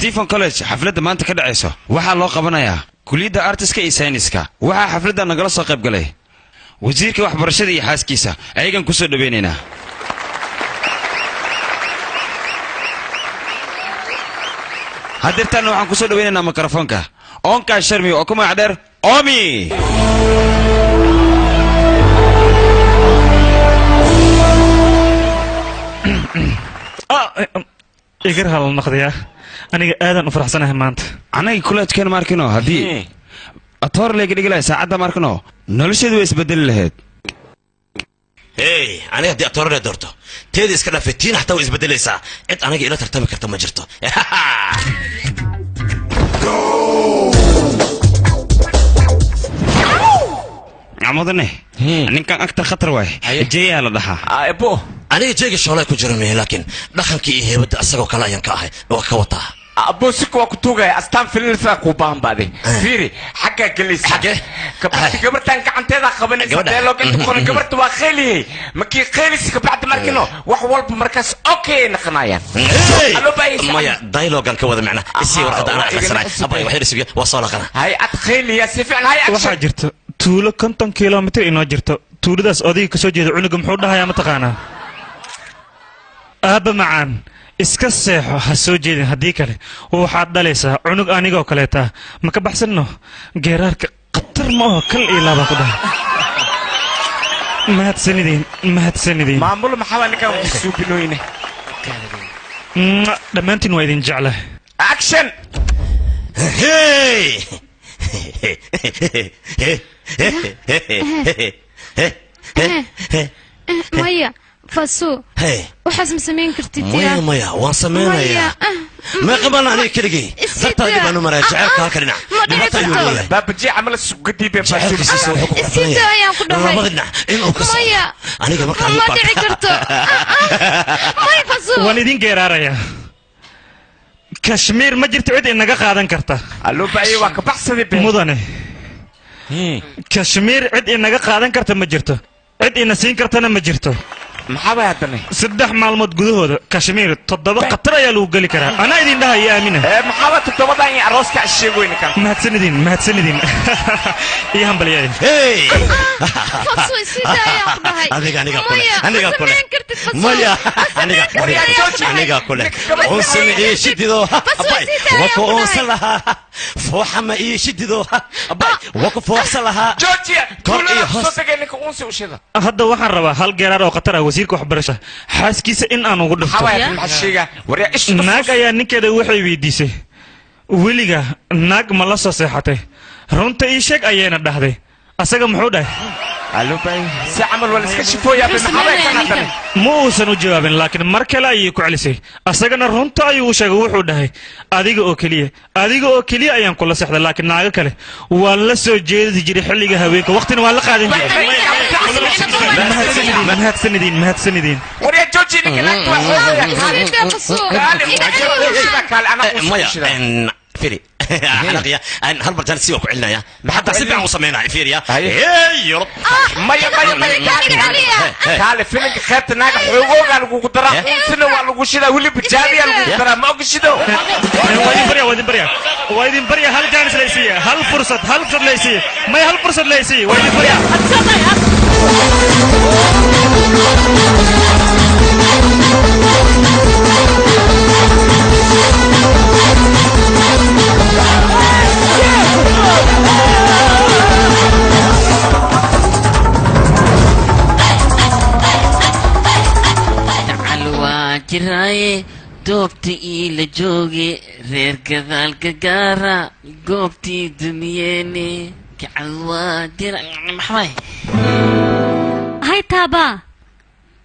ستيفن كوليج حفلة ما أنت كده عيسو وحال الله قبنا كلية أرتسكا إنسانيسكا وحال حفلة نجلس قب قليه وزيرك واحد برشدي حاس كيسة أيجان كسر بيننا هدرتنا وعن كسر بيننا ميكروفونك أونكا شرمي وكم عدر أمي إيجر هالنقدية أنا آدم أفرح سنة همانت أنا كلها كان ماركنو هذي أطور لي قديقلا ساعة ماركنو نلشد ويسبدل لهاد هاي أنا هدي أطور لي دورته تيدي إسكنا في التين حتى ويسبدل لي ساعة أنت أنا جي إلا ترتمي كرتم مجرته عمودني أنا كان أكتر خطر واي جاي على ضحى أبو أنا جاي شغلة كجرمي لكن دخل كي هي بدأ أسرق كلا ينكاه وكوتا أبو سكوا كتوجا أستان في الفا كوبان بعدين فيري حاجة جلس حاجة كبرتان كعنت هذا خبرني سدلو كنت كون كبرت واخلي مكي خلص كبعد مركنو وحول بمركز أوكي نخنايا ألو باي مايا دايلوج عن كوذا معنا السي ورد أنا أسرع أبغى وحيد سبيه وصل أنا هاي أتخيل يا سيفعل هاي وحاجرت tuulo 50 kilomitir inoo jirto tuuladaas odayga ka soo jeeda cunuga muxuu dhahayaa ma taqaanaa aaba macaan iska seexo ha soo jeedin haddii kale waxaad dhalaysaa cunug anigoo kaleeta ma ka baxsanno geeraarka khatar ma aho kal iyo laabaa ku dhaha mahadsanidin maamul maxaa ninkan suubinooyne dhammaantiin waa idin jeclahay action hey مايا فاسو وحزم سمين كرتيتيا مايا وان سمينايا ما قبلنا عليك كلجي فترة دي بانو مراجعة كاكلنا باب جي عمل السوق دي بفاسو السيدة يا قدوهي مايا أنا كمان كان ما دعي كرتو مايا فاسو والدين جيراريا كشمير ما جرت عيد إنك قادن كرتا ألو بأي وقت بحسد مدني كشمير عيد إنك قادن كرتا ما جرته عيد إن سين كرتنا ما جرته محابة هاتني سدح معلومات جذوه كشمير تضبط قطرة يا لو قال كرا أنا إذن ده يا أمينة محابة تضبط يعني عروس كأشيء وين كان ما هتسندين يا هم بليان هاي فصوي سيدا يا أخوي أنا قاكله أنسن إيه شديدو وكو أنسن لها فوحة ما إيه شديدو وكو فوحة لها جورجيا كلنا صوتك إنك أنسن وشذا هذا واحد ربع هل جرار وقطرة وزيرك وحبرشة حاس كيس إن أنا أقول حوايا المحشية وريا إيش ناقة يا نكده وحي بيديسه وليجا ناق ملصة صحته رنت إيشك أيانا ده أسأق محودة ألو باي سأعمل ولا سكشفوا يا بمحابة كان مو سنجواب لكن مركلا يكعلسي أسأقنا رنت أيوشك وحودة أديك أوكلية أيام كل صحة لكن ناقة كله ولا سجيد تجري حلقة هويك وقتنا ولا قاعدين ما هتسندين وريا جوجي نكلك مايا فيري حلقية أن هالبرجان سيوك علنا يا ما حتى سبع وصمينا فيريا هاي يا رب مايا قال فينك خدت ناقة حقوق على قدرة سنة وعلى قشدة واللي بجاري على قدرة ما قشدة ويدين بريا هل جانس ليسية هل فرصة ليسية ما هل فرصة ليسية ويدين بريا جراي دوبتي إلى جوجي غير كذلك قارا قوبتي دمياني كعلوا دير محماي هاي تابا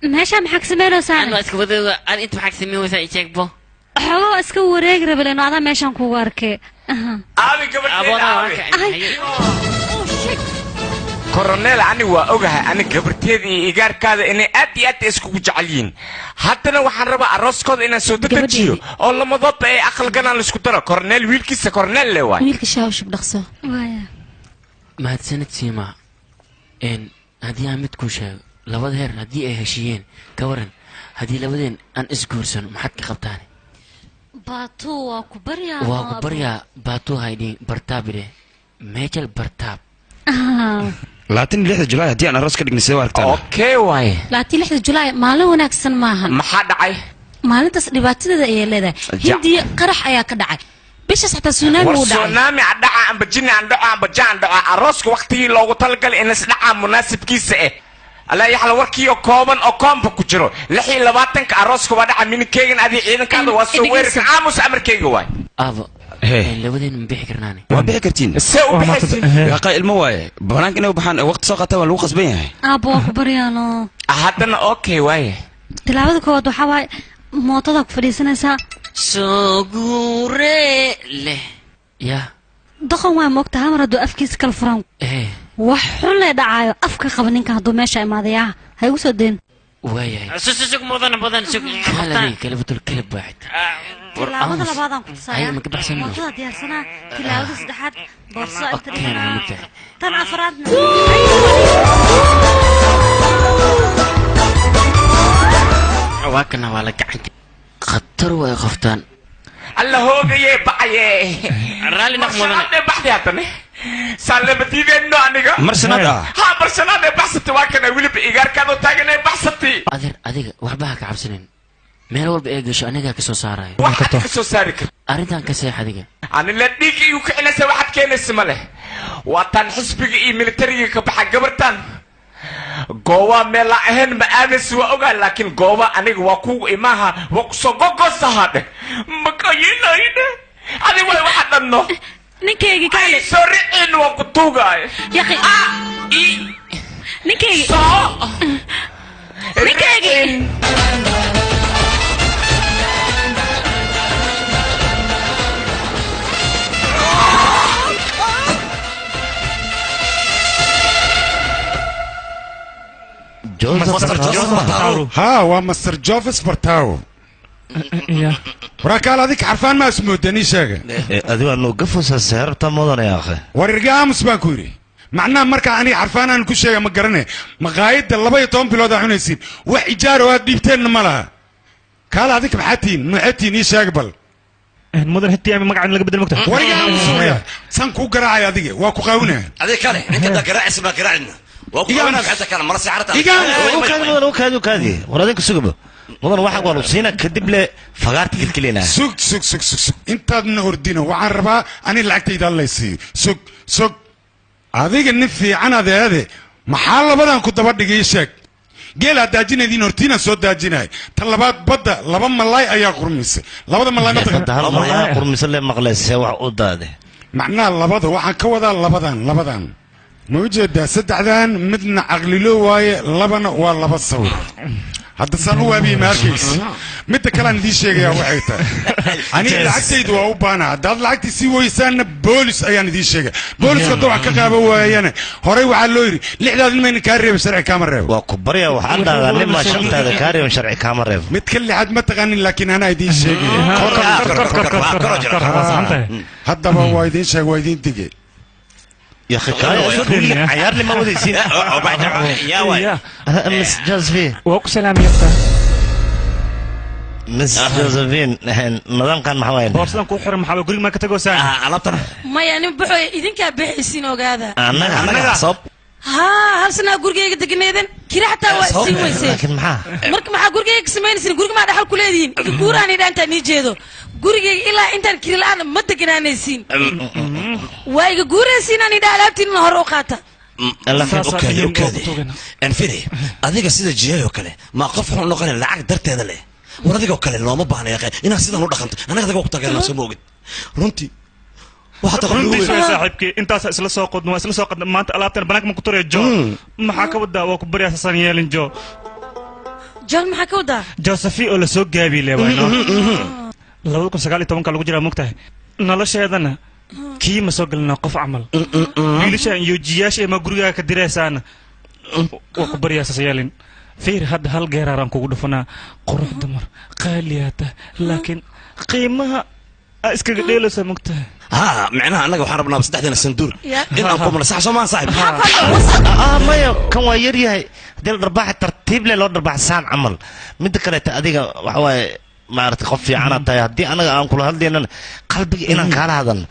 ماشي محك سميرو ساعة أنا أسكبه أنا أنت محك سميرو ساعة يشكبه xogo iska wareeg rabaleeno adaa meeshaan kugu arkay aabi gabadheeda koroneel ani waa ogahay ani gabarteeda iyo igaarkaada inay aad iyo aad iskugu jecel yihiin haddana waxaan rabaa arooskooda inaan soo dedejiyo oo lamadoodba ay aqal galaan laisku daro koroneel wiilkiisa koroneel le waay wiilka shaawshub dhaqso mahadsanid siima haddii aan mid kuu sheego labada heer haddii ay heshiiyeen ka waran haddii labadeen aan isguursano maxaad ka qabtaan baatu waa ku baryaa baatu haydhin bartaabide meejal bartaab 26 julaay haddii aan aroos ka dhignay sidee aragtaan okay waaye 26 julaay maalin wanaagsan maahan maxaa dhacay maalintaas dhibaatadeeda ayay leedahay hindiya qarax ayaa ka dhacay bishaas xataa tsunami uu dhacay tsunami dhaca amba jinni aan dhaco amba jaan dhaco arooska waqtigii loogu talagalay in is dhaca munaasibkiisa alla yaxla warkiyo kooban oo koomba ku jiro 26 arooska waa dhaca minikeygan adii ciidankaada waa soo weerarka aamus amarkeyga waay aabo labadeen ma bixi karnaane waa bixi kartiin see u bixaysin yaqa ilmo waaye banaanka inay u baxaan waqti soo qaata waa lagu qasban yahay aabo waa ku baryaano haddana okay waaye tilaabada koowaad waxaa waaye mootada ku fadhiisanaysaa soo guure leh yaa doqon waa moogtahay mar hadduu afkiisa kala furan wax xun lee dhacaayo afka qaba ninka hadduu meesha imaadayaa ha igu soo deen waayahay sug mudan sug kala batul kala baaxid tilaabada labaadaan ku tusayaa ma ka baxsanno mootada diyaarsanaa tilaabada saddexaad boorso inta dhiganaa tan afraadna waa kana waa la gacan khatar way qoftaan alla hoogaye bacaye raalli naq mudan baxdi haddana saalabadiideenno aniga marsanaad ha marsanaad baxsatay waa kana weliba igaarkaadoo taaganay baxsatay adeer adiga waxba ha ka cabsanin meel walba ee gasho anigaa ka soo saaraya waxaad ka soo saari karta arrintan ka seex adiga ani la dhiigga igu kicinaysa waxaad keenaysa ma leh waa taan xisbiga iyo militariga ka baxa gabartan gooba meel la ahayn ma aadaysa waa ogaa laakiin gooba aniga waa kugu imaaha waa kusoo gogosahaadhe makayilayne adi way waxa dhanno ninkeygi kale soo ricin waa ku tuugaay yaqi ninkeygi ninkeygi ها ومستر جوفس برتاو وراكال هذيك عرفان ما اسمه دني شاقة adigo aad noo gafusa seerta mudan ee akhe ورجع مسبان كوري معناه مركا أنا عرفان أنا كل شيء ما قرنه مقايد اللي بيتهم بلاد حنيسين وإيجار واد ديبتين مالها قال هذيك بحتين نحتين إيش أقبل mudan hitii ama magacan laga bedel magta ورجع مسويا سانكو قراعي هذيك واكو قاونه adiga kale ninka qarac isma qaracna waa ku qabanaa xata kale mar saarata kaadi war adinka sugabo mudan waxa waan usiina kadib le fagaarta kilkilina سوق انت نهردينا وعن ربا أنا لعكتي ده الله يصير سوق هذيك النفي عن هذا محل بدن كنت بدي يشك قال داجينا دي نورتينا صوت داجينا طلبات بدا لبا ملاي ايا قرميس لبدا ملاي ما هل ملاي قرميس اللي مقلس wax u daade معناه لبدا waxaan ka wadaa labadan موجود سدعدان midna aqlilo waaye labana waa laba sawir hadda san u waabi markiis mid kale aan idin sheegaya waxay tahay ani lacagtaydu waa u baana dad lacagtii si weysaan boolis ayaan idin sheegay booliska dooc ka qaabo waayana horay waxa loo yiri lixdaad ilmayn ka reeb sharci kama reeb waa ku barya waxaan dhaadanay ma shantaada ka reeb sharci kama reeb mid kale lixad ma taqaanin laakiin ana idin sheegay haddaba waa idin sheegay waa idin digay يا اخي عيار لي ما ودي يصير يا وي مس جوزفين وك سلام يا مس جوزفين نظام كان محاوين بورصدان كو خير محاوي غريق ما كتغو سان علبتنا ما يعني بخو idinka bixisiin ogaada anaga صوب ها hal sana gurigeyga degneedan kira xataa waa sii weysay laakiin marka maxaa gurigeyga sameynaysin guriga ma dhaxal ku leediin guuraan idanta ni jeedo gurigeyga ilaa intaan kira la'aan ma degnaanaysiin waayiga guuraysiin aan idhaa alaabtiin hor u qaata okay anfiri adiga sida jiyayo kale ma qof xun noqon lacag darteeda leh war adiga kale looma baahna yaqay inaad sidan u dhaqanto anaga adiga ku taageerna soo moogid runtii waxa runtii saaxiibkii intaas isla soo qodno isla soo qodno maanta alaabtan banaanka ma ku turiyo jo maxaa ka wadaa waa ku bariyaa sasan yeelin jo maxaa ka wadaa Josephine oo la soo gaabi leewayno 2019 lagu jiraa mogtahay nolosheedana kii ma soo gelina qof camal wiilashaan iyo jiyaasha ma gurigaaga ka diraysaana waa ku baryaasas yeelin fiir hadda hal geeraaraan kugu dhufanaa qurux dumar qaaliyaata laakiin qiimaha iskaga dheelaysaa mogtahay ها معناها أنا وحنا ربنا بس تحدينا الصندوق إن أنكم من صح سما صاحب ما يو كان ويري هاي دل رباح ترتيب لي لو رباح سان عمل من ذكر تأديك وحوا ما أعرف خفي عنا تاي هدي أنا كل هالدي أنا قلبي إن كان هذا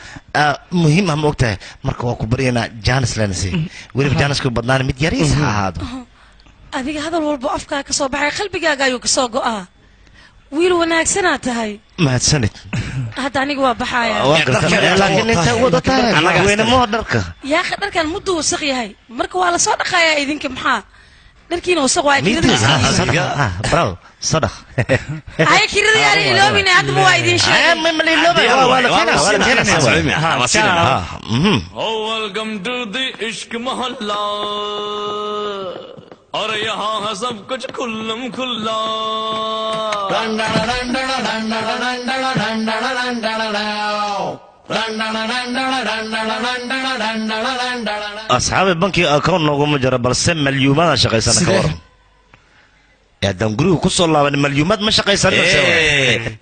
مهم هم وقتها مركوا كبرينا جانس لنسي ولي جانس كبرنا ميت يريس هذا أديك هذا الولد أفكار كصوب قلبي جايو كصوب ويل وناكسنا هاي ما تسند هذا أنا جوا بحايا لكن أنت وضعتها وين مو دركة يا أخي دركة المدة وسقي هاي مركوا على صدق يا إذن كم حا دركين وسقوا كذا صدق براو صدق هاي كذا يعني لو من عند مواعيدين شيء من اللي لو ولا فينا welcome to the इश्क मोहल्ला और यहाँ है सब कुछ खुल्लम खुल्ला أصحاب البنك أكون نقوم جرب بس مليومات شقي سنة كورم يا دم جرو كسر الله من مليومات مش شقي سنة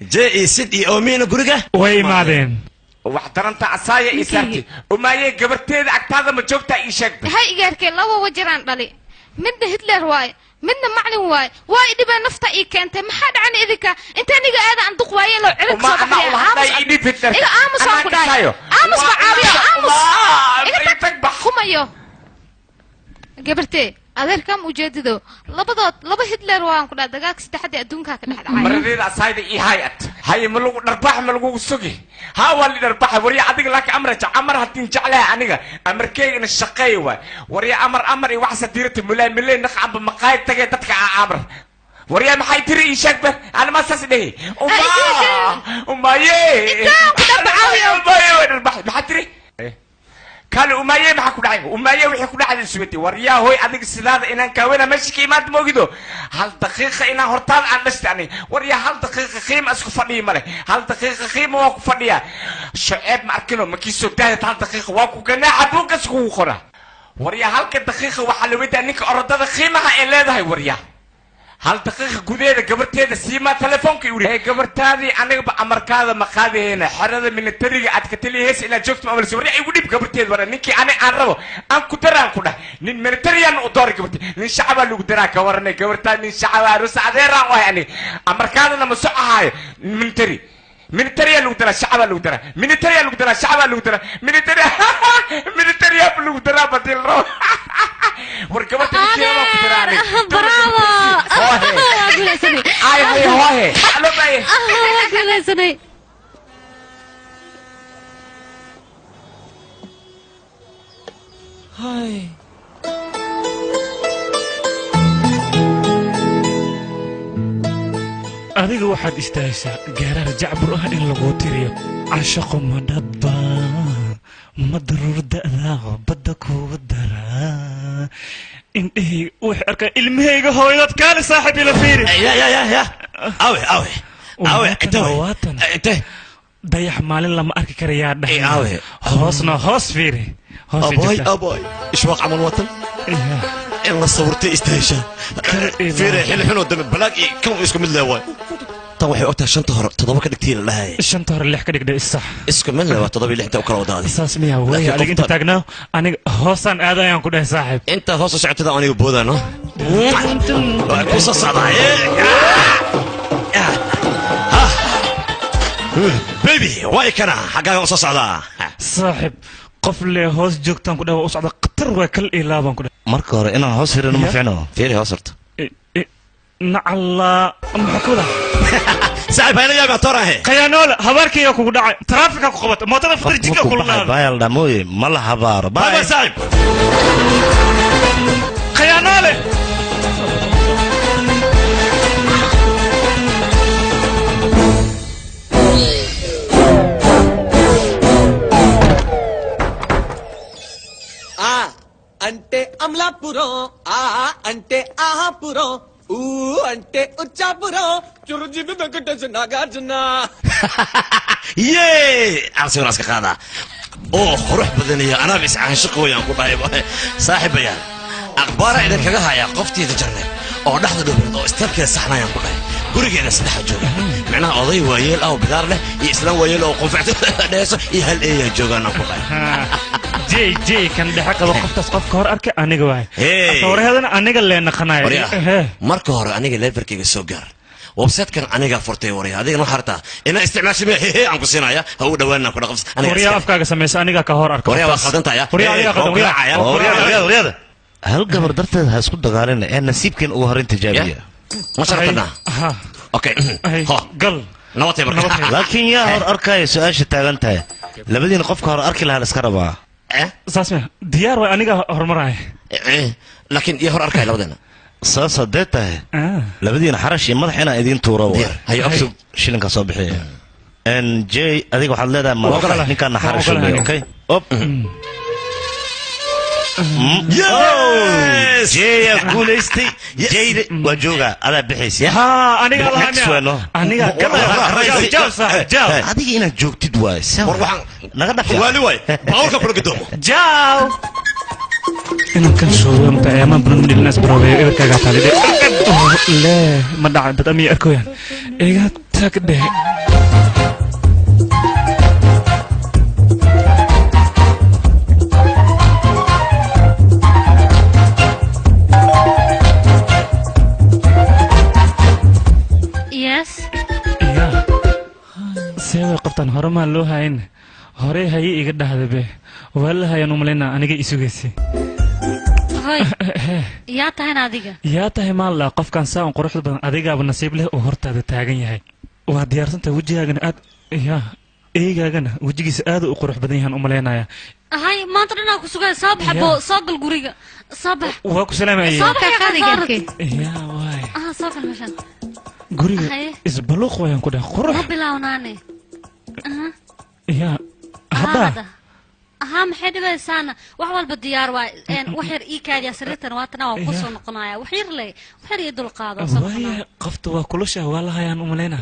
جاي سيدي أمين جرجة way maadeen waxtaranta asaaya isarti umaayay gabarteeda agtaada ma joogta ii sheeg hay igarkay laba wajiraan dhali midna Hitler waay midna maclin waay dhiba nafta ii keentay maxaa dhacan idinka inta aniga aad aan duq waayeen loo cirib soo baxay iga aamus aan ku dhahay aamus ba caawiyo aamus iga tag baxumayo gabartee adeerkam ujeedido laba Hitler waan ku dhahay dagaag saddexda adduunka ka dhaxay maradeeda asaayda ii hayat hay ma lagu dharbax ma lagu sugi ها واللي دربح وريا عدق لك أمر هتين جعلها عنيقة أمر كي نشقي وريا أمر وحسة ديرت ملاي نخعب بمقايد تجي تتكع أمر وريا ما حيتري يشك به أنا ما ساسني أما يه دربح ما حيتري قالوا أماية ما حكوا دعيه أماية وحكوا دعيه سويتي وريا هوي عندك السلاد إن كوينا مش كيمات موجودة هل دقيقة إن هرتان عن نستعني وريا هل دقيقة خيم أسكو فني ماله هل دقيقة خيم واقو فنيا شعب معركنه مكيسو تاه هل دقيقة واقو كنا عدوك أسكو خورا وريا هل كدقيقة وحلوية إنك أردت خيمها إلا ده وريا هل دقيقة جودة قبرتها سيما تلفونك يوري هي قبرتها أنا بأمريكا مقاده هنا حرد من الطريق أتكتلي هس إلى جوكت ما أمر سوري يقولي بقبرتها ورا نيكي أنا أعرفه أنا كتران كنا من الطريق أنا أدور قبرتها من شعب اللي قدرا كورني قبرتها من شعب روس عذيرا ويعني أمريكا لما سقها من الطريق من الطريق اللي قدرا شعب اللي قدرا من الطريق اللي قدرا شعب اللي قدرا من الطريق اللي قدرا بدل رو وركبت الكيلو كتراني برافو هاي هاي الو باي قول سني هاي adiga waxaad istaaysaa gaaraar jacbur ah in lagu tiriyo cashaqo ma dhaba ma daruur da'da badda kugu dara indhahayga wax arkaa ilmahayga hooyadood kaale saaxiib ila fiiri يا أوي أنت dayax maalin lama arki karayaa إيه dhahay hoosna hoos fiiri أبوي إيش واقع من الوطن إلا صورتي استهشا فيري حلو حلو دم بلاك كم اسكم من الهواء طب waxay ogtahay shanta hore todoba ka dhigtiin lahaay shanta hore lix ka dhigday sax isku mid laba todoba lix ta kala wadaadi saas miyaa way adiga inta taagnaa aniga hoosaan aadayaan ku dhahay saaxiib inta hoos u socotada aniga boodano waa ku soo socdaa baby way kana xagaaga u soo socdaa saaxiib qof le hoos joogtaan ku dhahay u socda qatar way kal ilaabaan ku dhahay marka hore inaan hoos hirino ma fiicno fiiri hoos horta nacalla maxkuda saaxiib ayna yaa tooran he qayaanool habaarkayga kugu dhacay taraafika ku qabata mootada fadri jidka ku laabay bayal dhamoy ma la habaaro bye saaxiib qayaanoole అంటే అమలాపురం అంటే ఆహాపురం అంటే ఉచ్చాపురం చిరుజీవి వెంకటేశ్ Nagarjuna yee arsigaas ka qaada oo qurux badan iyo anaa bis aan shaqooyan ku dhahay saaxiibayaan akhbaara idin kaga haya qoftiida jarne oo dhaxda dhowrad oo istarkeeda saxnayaan ku dhahay gurigeena saddex jooga macnaha oday waayeel ah oo bidaar leh iyo islaan waayeel oo qofacto dheeso iyo hal eeya joogaan ku dhahay jey kan dhexe qaba qoftaas qofka hor arkay aniga waay hooreedana aniga leena qanaay marka hore aniga leverkayga soo gaar website kan aniga furtay wariya adiga ma harta ina isticmaasho aan ku siinaya ha u dhawaana ku dhaqas aniga wariya afkaaga sameeyay aniga ka hor arkay wariya waa khaldantaya wariya adiga qaldan wariya hal gabar darteed ha isku dagaalin ee nasiibkeen ugu horeyn tijaabiya ma shartana okay gal nabad marka laakiin yaa hor arkay su'aasha taagan tahay labadiina qofka hor arki lahaa iska rabaa saasme diyaar way aniga hormaray laakiin yaa hor arkay labadana saasa deetahay labadiina xarash iyo madax inaan idiin tuuro hay absug shilinka soo bixiya jey adiga waxaad leedahay ninkaan naxariis leeyahay okay op jey guuleystay jey waa jooga adaa bixaysa ha aniga aniga jaw adiga inaad joogtid waay war waxaan naga dhafa waali waay bawlka progadoomo jaw inaan kan shooyo mta ayaamaan badan midhilinaa isbaroobeeyo eberkaagaa taalide lee ma dhaca dad amiya arkooyaan iga tag dheh see way qabtaan hore maan loo hayn horey haye iga dhahdabe waa la hayaan u malaynaa aniga isugaysay yaa tahayn adiga yaa tahay maalla qofkan saa un quruxda badan adigaaba nasiib leh oo hortaada taagan yahay waa diyaarsantahay wejigaagana aad yaa eygaagana wejigiisa aad u qurux badan yahaan u malaynaya hay maanta dhanaa ku sugay soo bax bo soo gal guriga soo bax waa ku salaamaya soo bax yaa waay soo gal meeshan guriga isbaluuq wayaan ku dhahay qurux ma bilawnaane yaa hadda ها محد بسانا وحول بالديار وحير إيكاد يا سريتنا واتنا وقصوا نقنايا وحير لي وحير يدل قاضي وهي قفت وكلشة والله يا أملينا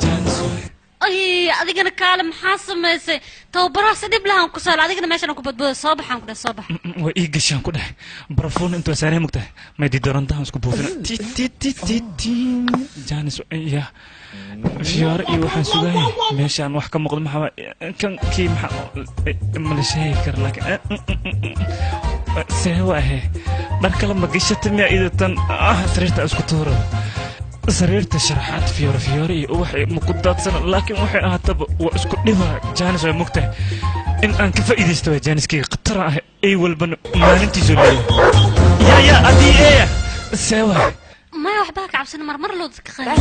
جانسوي أي أديك أنا كلام حاسم ميسي تو براس دي بلهم كسر أديك أنا ماشي أنا كبد صباح أنا كده صباح وإيجش أنا كده برفون أنتوا ساري مكته ما يدي دوران ده مسكو بوفنا تي تي تي تي تي جانسوي يا فيار إيه وحن سجاي ماشي أنا وحكم مقدم محمد كان كي ملشي كر لك سهوا هي مرك لما قشت ميا إذا تن سريرت أسكتورة سريرت شرحات فيوري وحي مقدات سنة لكن وحي أهتب وأسكت لها جانس ومكته إن أنك فإذا استوى جانس كي قطرة أي والبن ما ننتي زولي يا أدي إيه سهوا ما يوحباك عبسنا مرمر لو تتقنينا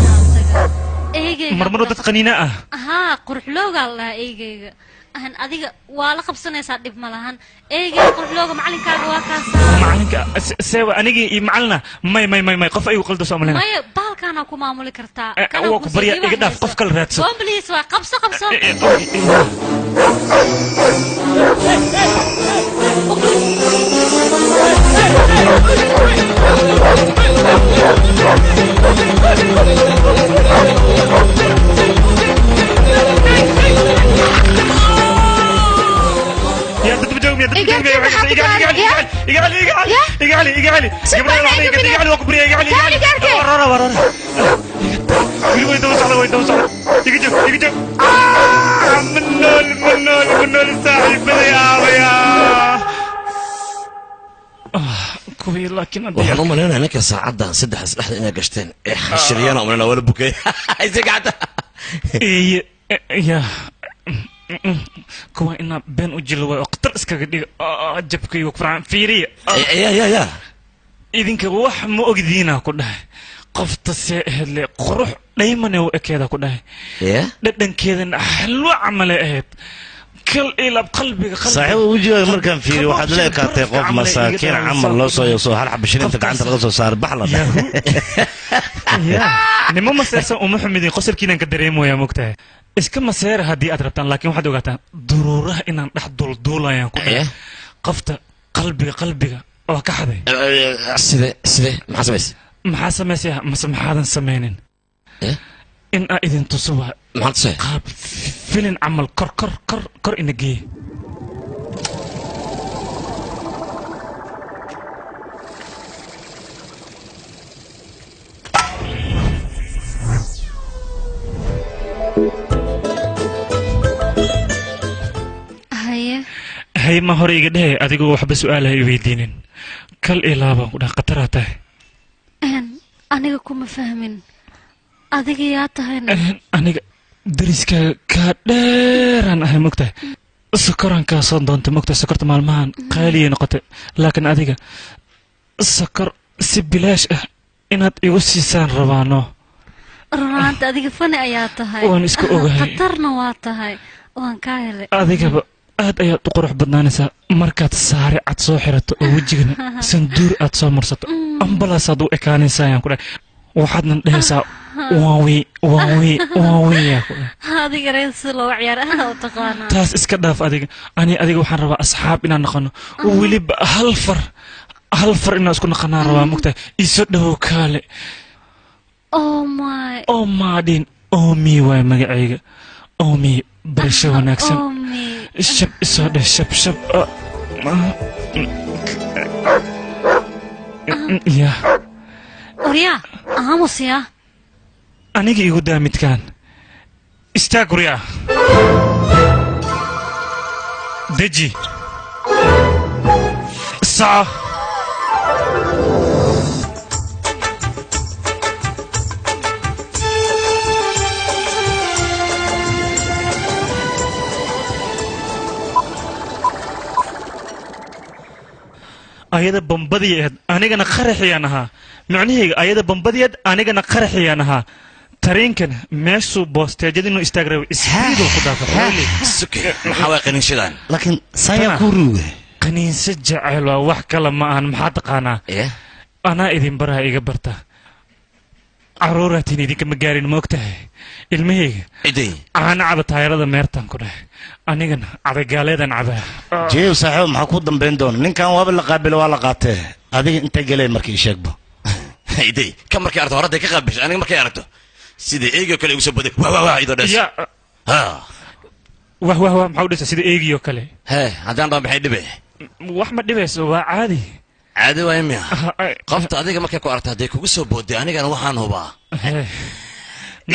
مرمر لو تتقنينا ها قرح لو قال لها ايجي هن أديك ولا قبصنا يصادف ملهن ايجي قرح لو معلن كاغا واكاسا معلن سوا انيجي معلنا ما قف اي وقلد سو ملنا ما بالك انا كو مامولي كرتا او كبريا ايغا داف قف كل راتسو بليس وا قبصه يا تتبجوم يا تتبجوم اقعلي اقعلي وكبري اقعلي ورا ويدوس على يجي جو منول صاحب يا كوي لكن waxaan u maleynayaa ninka saacadan 3 inay gashteen ee xashiriyana u maleynayaa wala bukay ayse gacanta ya kuwa ina been u jilo way waqtar iskaga dhiga jabkayga ku farxan fiiriya ya idinka wax ma ogdiina ku dhahay qofta see hele qurux dhaymane u ekeeda ku dhahay dhadhankeedana xalwo camale ahayd كل إلى بقلبي صحيح وجهك مركن فيري واحد لا كاتي قف مساكين عمر لو سو يسو هل حب شنو انت قاعد تلقى صار بحلة يا نمو مسيرسا ومحمدين قصر كينا كدريمو يا مكته إيش كم مسير هدي أدربتان لكن واحد وقتها ضرورة إن نح دول يا كده قفت قلبي وكحدي سيدي ما حسبس maxaa samaysaya mase maxaadan samaynin in aa idin tuso waa qaab filin camal kor ina geeye hay ma hore iga dhehe adigoo waxba su'aalaha i weydiinin kal ilaabaan ku dhaha khataraa tahay aniga kuma fahmin adiga yaa tahayna aniga dariskaaga kaa dheeraan ahay mogtahay sokoraan kaa soo doontay mogtahay sokorta maalmahan qaaliyay noqotay laakiin adiga sokor si bilaash ah inaad igu siisaan rabaano runaanta adiga fani ayaa tahay waan iska ogahay khatarna waa tahay waan kaa helay adigaba aad ayaad u qurux badnaanaysaa markaad saare cad soo xirato oo wejigana sanduur aad soo marsato ambalaasaad u ekaanaysaa ayaan ku dhahay waxaadnan dhehaysaa waaweyn adiga reer si looga ciyaar aad u taqaanaa taas iska dhaaf adiga adiga waxaan rabaa asxaab inaan noqono weliba hal far inaan isku naqanaan rabaa mogtahay iisoo dhawow kaale omaadhin omi waay magacayga omi barasho wanaagsan shab isoo dheh shab ya oryaa aamusiya aniga igu daa midkaan istaag oryaa deji saca ayada bambadiyeed anigana qaraxiyaan ahaa micnahayga ayada bambadiyeed anigana qaraxiyaan ahaa tareenkan meeshuu boosteejada inuu istaag rabay isbiiduu ku maxaa way qaniinshadan laakiin sayaa ku ruuga qaniinso jecel waa wax kale ma ahan maxaa taqaanaa anaa idin baraha iga barta caruuraatiin idinkama gaarin ma ogtahay ilmahayga caana caba taayarada meertaan ku dhahay anigana cadagaaleedan cabaa jeew saaxiib maxaa ku dambayn doona ninkan waaba la qaabilo waa la qaatee adiga intay galeen markii sheegbo iday ka markay aragto horaday ka qaabisho aniga markay aragto sida eegyo kale igu soo baday waa idoo dhees wah maxaa u dhisa sida eegiyoo kale haddaan dhaho maxay dhibe wax ma dhibayso waa caadi caadi waay miya qofta adiga markay ku aragto hadday kugu soo booday anigana waxaan hubaa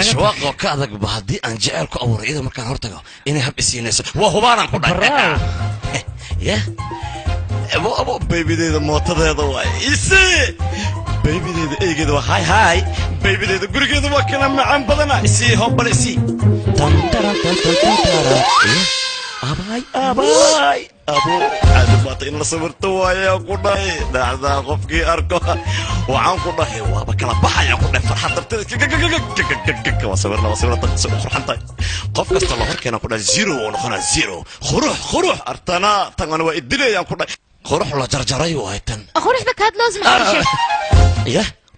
ishwaaqoo ka adagba haddii aan jecel ku abuuray iyada markaan hortago inay hab isiinayso waa hubaanaan ku dhahay abo baybideeda mootadeeda waay ise baybideeda eygeeda waa hay baybideeda gurigeeda waa kana macaan badana isii hobbal isii abaay abo aadamaata in la sawirto waayaa ku dhahay dhacdaa qofkii arko waxaan ku dhahay waaba kala baxaya ku dhahay farxad darteeda waa sawirna qurxan tahay qof kasta la horkeena ku dhahay zero oo noqonaa zero qurux artana tangana waa idilayaan ku dhahay qurux la jarjaray waay tan quruxda kaad loosma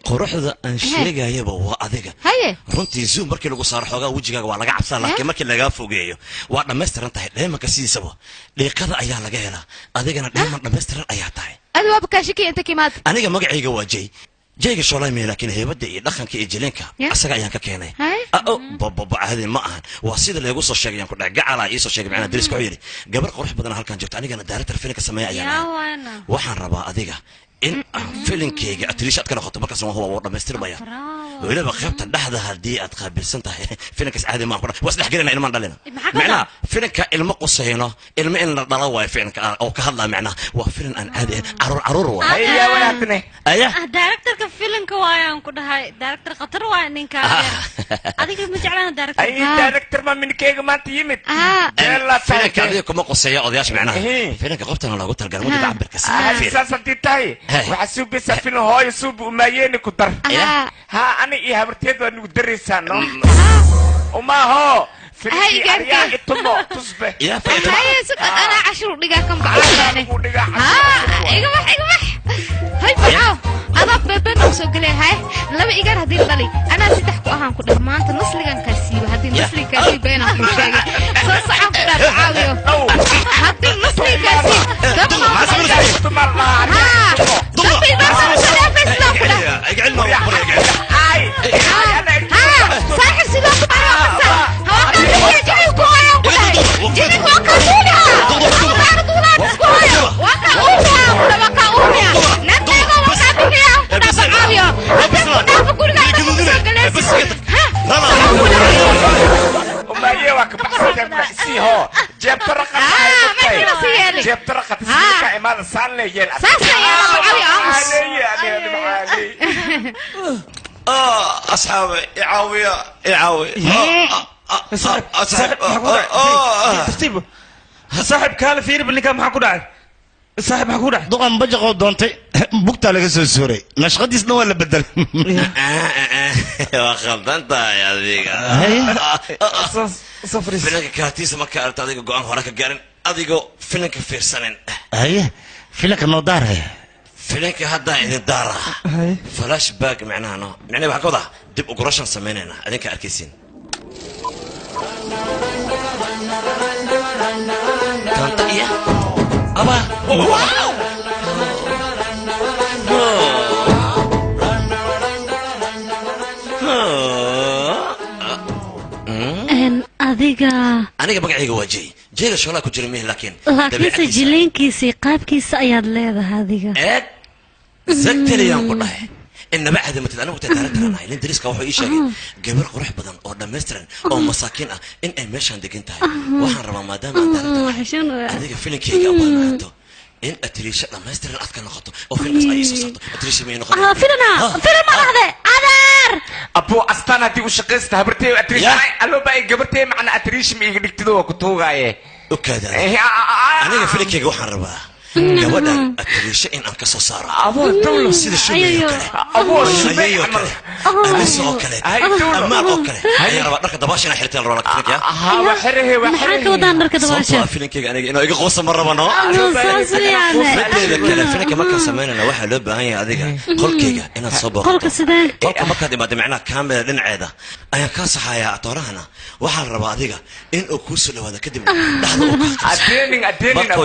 quruxda aan sheegayaba waa adiga runtii zoom markii lagu saaro xoogaa wejigaaga waa laga cabsaa laakiin markii lagaa fogeeyo waa dhammaystiran tahay dheemanka sidiisaba dhiiqada ayaa laga helaa adigana dheeman dhammaystiran ayaa tahay aniga magacayga waa jayga shoolaymay laakiin heybadda iyo dhaqanka iyo jileenka asaga ayaan ka keenay caadi ma ahan waa sida leegu soo sheegayaan ku dhahay gacalaa ii soo sheegay macnaa dariska wuxuu yidhi gabar qurux badan halkan joogto anigana director filinka sameeya ayaan waxaan rabaa adiga in aan filinkayga atriish aad ka noqoto markaas waa huwa dhammaystirmaya weliba qaybta dhexda haddii aad qaabilsan tahay filinkaas caadi maan ku dhahay waa isdhex gelina ilmaan dhalina macnaha filinka ilmo qusayno ilmo in la dhalo waayo filinka oo ka hadlaa macnaha waa filin aan caadi ahayn caruur waay directorka filinka waayaan ku dhahay director khatar waay ninka adiga ma jeclaan director ma minkeyga maanta yimid filinka adiga kuma quseeya odayaasha macnaha filinka qobtana loogu talgalay mudiga cabirka saas haddii tahay waxaa suubeysaa filin hooyo suuba umaayeeni ku dar ها أنا إيه هبرتيد وأنا قدريسا نو وما فيلمي أريا إتمو تصبح يا هاي سكت أنا 10 دقيقة كم بعدين إيقمح هاي فعاو أنا ببن وسوقلي هاي لما إيقار هدي الضلي أنا سيدحكو أهان كده ما أنت نصلي كان كاسيب هدي نصلي كاسيب بينا كل شيء صعب كده تعاويو هدي نصلي كاسيب دم جبت رقم جبت رقم سيكا إمادة سالة يل ساسا يا معاوي عمس أصحابي يعاوية يعاوي صاحب ترتيب صاحب كان فير بالنكام maxaa ku dhacay صاحب maxaa ku dhacay duqan bajaqo doontay bugta laga soo suuray nashqadiisna waa la bedel waa khaldanta ya adiga safri filanka kaartiisa marka aragta adiga go'aan hore ka gaarin adigoo filanka fiirsanin haye filanka noo daaray filanka hadda idin daara flashback macnaha no macnaha waxa ka wada dib u gurashan sameynayna adinka arkaysiin kanta iya aba adiga aniga magacayga waa jey jeyga shoolaa ku jira mihi laakiinse jileenkiisii qaabkiisa ayaad leedahay adiga eeg zaktariyaan ku dhahay inaba cadamatid anigu taataarantanahay nin dariska wuxuu ii sheegay gabar qurux badan oo dhammaystiran oo masaakiin ah in ay meeshaan degan tahay waxaan rabaa maadaama aan taarantanahay adiga filinkeyga abaanaato in atiriisha dhammaystiran aad ka noqoto oo filmas ay soo saarto atiriisha may noqon filim ma dhahde adeer أبو أستانا دي وشقيست هبرتي أتريش ألو بقى جبرتي معنا أتريش مي قلتلو وكتوغا إيه وكذا أنا فيلك يا جوحان ربا جوادا أتريش إن أنك صار أبو الدولة سيد الشو يوكله أبو الشو يوكله أمس أوكله أما أوكله هيا ربا نركض دباشنا حرتين رونك فيك يا ها وحره maxaa ka wadaan dharka dabaasha فيلك أنا إنه يجي قوس مرة بنا فيلك ما كان سمعنا واحد لب هاي هذيك قل كيجا إن الصبح qolka sidee قل ما كان ما معنا كامل لين عيدا أنا كاس حياة أطورنا واحد ربا هذيك إن أكوس لو هذا كدبنا أدينين أبو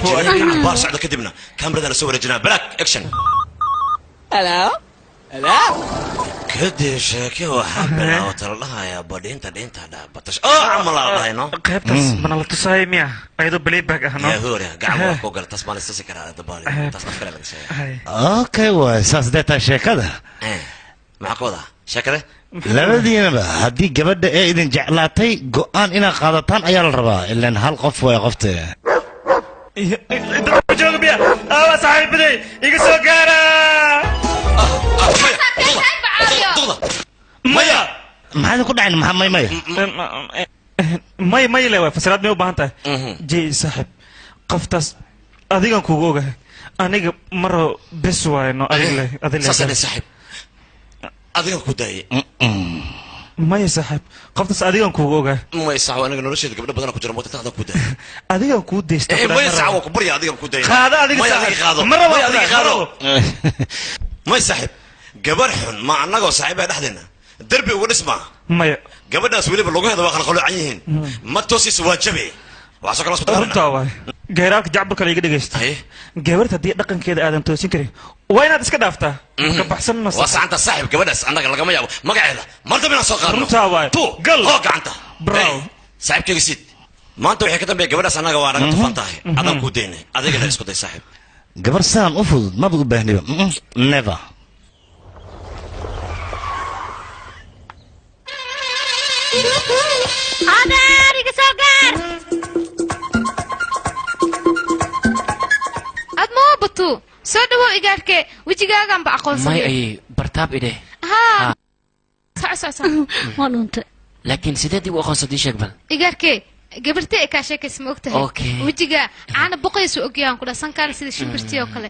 بارس عندك كدبنا كاميرا أنا سوي رجنا بلاك أكشن هلا هلا كده شاكي وحبنا وترلها يا بدي انت ده بطش عمل الله هنا qaybtaas mana la tusaayay miya ayadoo playback ah no يا هوري قاعد كوغل تسمع السكر على دبالي تسمع كلام شيء okay way saas deeta sheekada معك وضع شكله labadiinaba haddii gabadha ee idin jeclaatay go'aan inaad qaadataan ayaa la rabaa ilaan hal qof way qofte jooga biya awa saaxiibaday iga soo gaara maya maxaad ku dhacin maxaa may le way fasiraad may u baahan tahay jey saaxiib qoftaas adigan kuugu ogahay aniga maro bes waayno adig saaxiib adigan ku daayay maya saaxiib qoftaas adigan kuugu ogahay may sax aniga nolosheeda gabdho badan ku jira mootada adan ku daayay adigan kuu deysta may sax waa ku bari adigan ku daayay qaada adiga qaado maro adiga qaado may saaxiib gabar xun ma annagoo saaxiibaa dhexdeena دربي ونسمع مايا قبل ناس ولي باللغة هذا واخر قالوا عيين ما توسيس واجبي وعساك الله سبحانه runta waay geeraarka jacburka la iga dhagaysta gabarta haddii dhaqankeeda aadan toosin karin waa inaad iska dhaaftaa ka baxsan ma waa saanta saaxiib gabadhaas annaga lagama yaabo magaceeda marta minaan soo qaadno runta waay tu gal hoo gacanta brow saaxiibkayga siid maanta waxay ka dambeeya gabadhaas annaga waa naga tufan tahay adaan kuu daynay adigana isku day saaxiib gabar saan u fudud maba u baahniba never adeer iga soo gaar ad ma batu soo dhawow igaarke wejigaagan ba aqoonsan may ay bartaab idhe haa waa dhuntay laakiin sidee dib u aqoonsatay sheeg bal igaarke gabarta ee kaa sheekaysa ma ogtahay wejiga caana boqaysu ogyaan ku dhasan kaara sida shimbirtii oo kale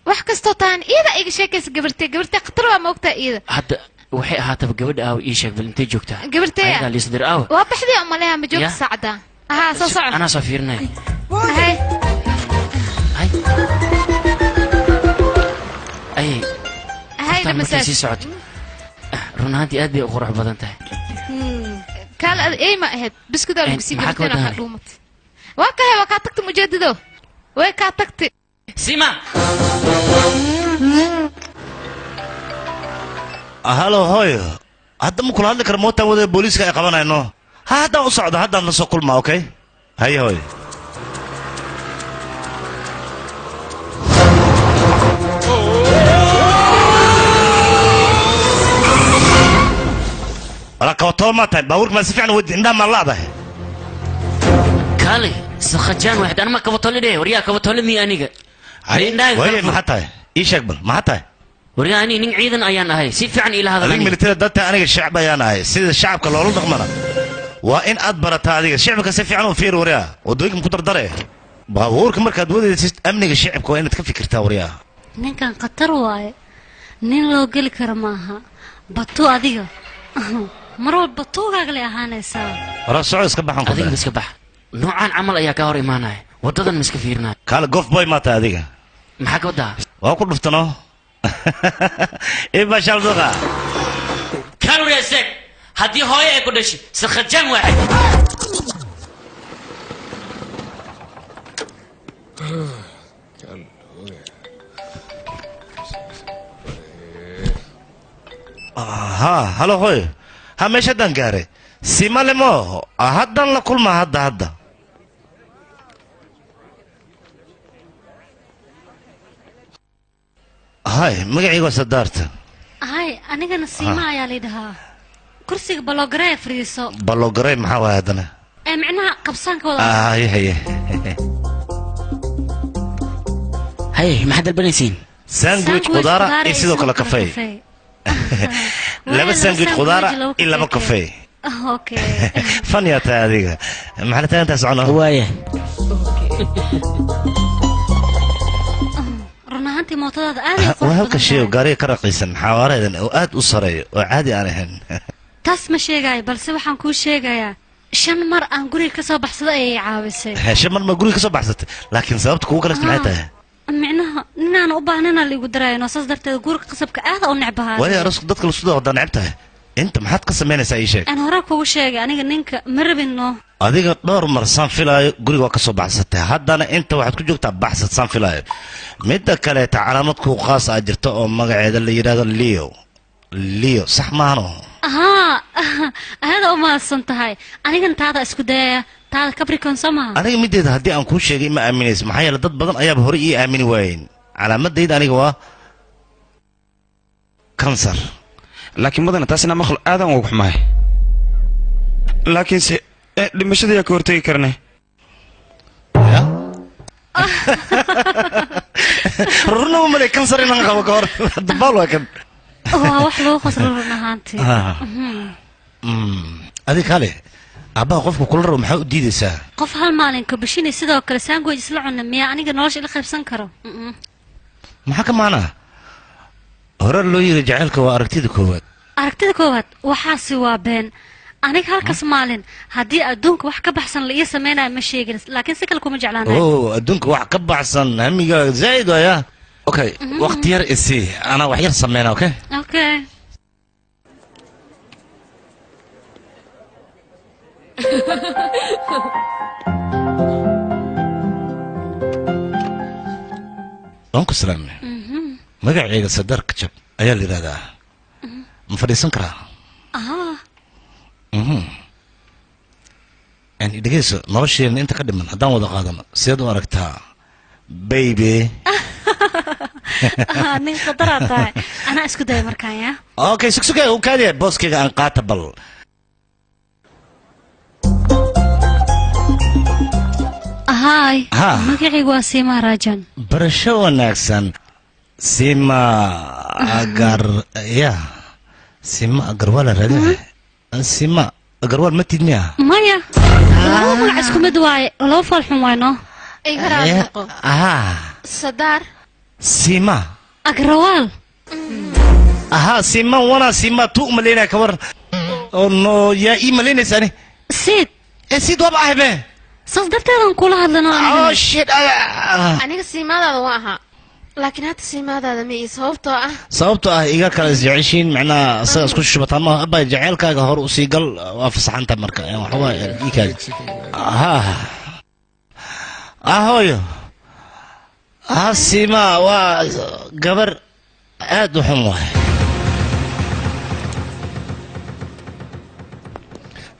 wax kastoo taan iyada iga sheekaysa gabarta khatar waa ma ogtahay iyada hadda waxay ahaataba gabadha aaw ii sheeg bal intay joogtaa gabartaya ayadaa liisdir aaw waa baxdii umaleha ma joogta saacada haa soo soco anaa soo fiirinay markay sii socoto run ahaantii aad bay u qurux badan tahay kaal ey ma ahayd biskudaa lagu sii gabartana kaa dhuumatay waa kahe waa kaa tagtay mujaadido way kaa tagtay sima halo hooyo hadda ma kula hadli kara mootaan wadada booliiska ay qabanayno ha haddaan u socdo haddaan la soo kulmaa okay haye hooyo wala kabatoo maa tahay baabuurka maa si fiican wadi indhaha maa laadahay كالي سخجان واحد أنا ما كبطولي ده وريا كبطولي مي أنيجا وين ما حتى إيش أقبل ما حتى وريا أني نين عيدا أيان هاي سيف عن إلى هذا أنا ملتقي دتة أنا الشعب أيان هاي سيد الشعب كله ولد غمرة وإن أدبرت هذه الشعب كسيف عنه فير وريا ودويكم كتر دري بقولك مركز ودي أمني الشعب كوين تكفي كرتا وريا نين كان قطر واي نين لو قل كرماها بطو أديها مرة بطو قاقلي أهانا يساوي راس سعود اسكبح عنكم أديك مسكبح نوعان عمل أيا كهور إيمانا وددن مسكفيرنا قال قف بوي ماتا أديك محاك ودا وأقول بفتنو إيه ما شاء الله كانوا يسك هدي هاي أكودش سخجان واحد ها هلو هوي ها مش هدان قاري سيما لمو هدان لكل ما هدا هاي مقعيقو صدارت هاي أنا كان سيما يا ليدها كرسي بلوغري فريسو بلوغري محاوى هدنا معناها قبصان كولا هاي ما حد البنيسين ساندويتش خضارة إيه سيدو كلا كافيه لابد ساندويتش خضارة إلا ما كافيه اوكي فنيا هذيك محلتها انت سعنا هوايه رناهانتي موتada aad وهلك شيء قاري كرقيسن حواريدن oo aad u sareeyo oo caadi aan ahayn taas ma sheegay balse waxaan ku sheegayaa shan mar aan guriga ka soo baxsaday ay caawisay shan mar ma guriga ka soo baxsatay laakiin sababta kugu kala isticmaalay tahay micnaha ninaan u baahnana la igu darayno saas darteed guriga qasabka aad u necbahay way aras dadka la soo wada necbtahay inta maxaad ka sameynaysaa ii sheeg aan hore kugu sheegay aniga ninka ma rabino adiga dhowr mar san filaayo guriga waa ka soo baxsatay haddana inta waxaad ku joogtaa baxsad san filaayo midda kale ta calaamad ku qaas ah jirto oo magaceeda la yiraahdo Leo sax maano hada uma santahay aniga taada isku dayaya taada Capricorn sama aniga mideeda hadii aan ku sheegay ma aaminayso maxaa yeelay dad badan ayaa hore ii aamini waayeen calaamadayda aniga waa cancer laakiin madana taasina makhluuq aadan ugu xumaay laakiin se dhimashada ka hortagi karnay runa ma le cancer inaan qabo ka hor dabal waa kan waa wax loo khasro runahaantii adi kale abaa qofku kula rabo maxaa u diidaysaa qof hal maalin ka bishinay sidoo kale sandwich isla cunna miya aniga nolosha ila qaybsan karo maxaa ka maanaa hore loo yiri jacaylka waa aragtida koowaad waxaasi waa been aniga halkaas maalin haddii adduunka wax ka baxsan la ii samaynayo ma sheegin laakiin si kale kuma jeclaanayo adduunka wax ka baxsan hamiga zaid waya okay waqti yar isi ana wax yar sameeyna okay Onkel Salam magacayga Sadar Kachab ayaa la yiraahdaa ma fadhiisan karaa يعني دقيقة نوشي إن أنت قدم من هدان وضع قادم سيد واركتها بيبي من قدراتها أنا أسكت داي مركايا أوكي سكسوكي وكادي بوسكي أن قاتبل هاي مقعي واسيما راجن برشو ناكسن سيما أقر يا سيما أقر ولا رجع سيما أقروال ما تدميها مايا لو مقعسكم مدواي لو فالحون وينو صدار سيما أقروال سيما وانا سيما تو ملينا كبر انو يا اي ملينا ساني سيد وابا هبه صدرت انا نقول هذا شيت انا سيما هذا واها لكن هذا السيما هذا مي صوبته إيجا كلا زعيشين معنا أصلا كل شيء بطعمه أبا جعل كاجا هور وسيقل وافصح أنت مركا يعني هو إيكاج هويو سيما وقبر آد وحموه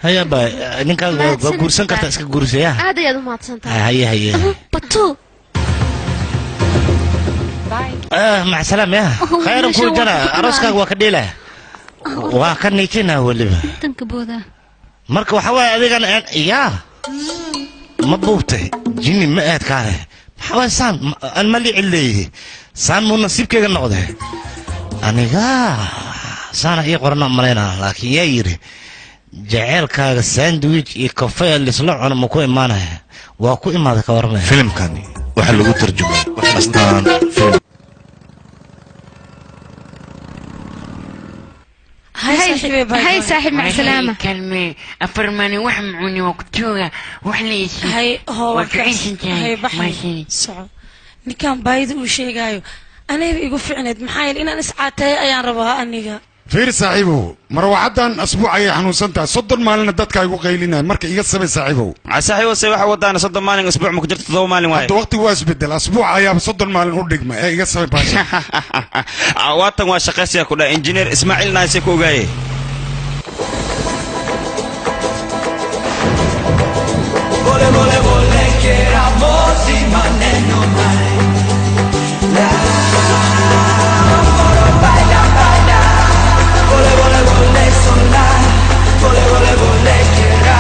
هيا با نينكا غورسن كرتا اسكا غورسيا هذا يا ما تصنت هيا بطو مع السلامة يا خير كل جنا أرسكا وكديله وكنيتنا ولبا تنكبوذا مرك وحوا أذيك يا ما بوتي جيني ما قاعد كاره حوالي سان أنا مالي عليه سان مو نصيب كذا نقده أنا جا سان إيه قرنا مرينا لكن ييري جعل كذا ساندويتش الكافيه اللي صلوا أنا مكوي مانه وأكوي ما ذكر ورمه فيلم كاني وحلو ترجمة أصلا فيلم هاي صاحب مع السلامة كلمة أفرماني وحمعوني وقتوها وحليسي هاي هو وكعيش انت هاي بحر صعب نكان بايد وشيغايو أنا يقول فعند محايل إن أنا ساعتها أيان ربها أنيقا فير صاحبه مروعدان أسبوع أي حنوسنتا صدر مالنا دتك يقول قيلنا مركي يقصب صاحبه صاحبه سوى ودانا صدر مالنا أسبوع ما كنت تضو مالي واي وقت واسبدل أسبوع أيام صدر مالنا أردق ما يقصب باشا عواتن واشقاسيا كلها إنجينير إسماعيل نايسي كوغاي Vole vole vole che eravamo ma non mai la baila baila vole vole vole sonar vole vole vole che era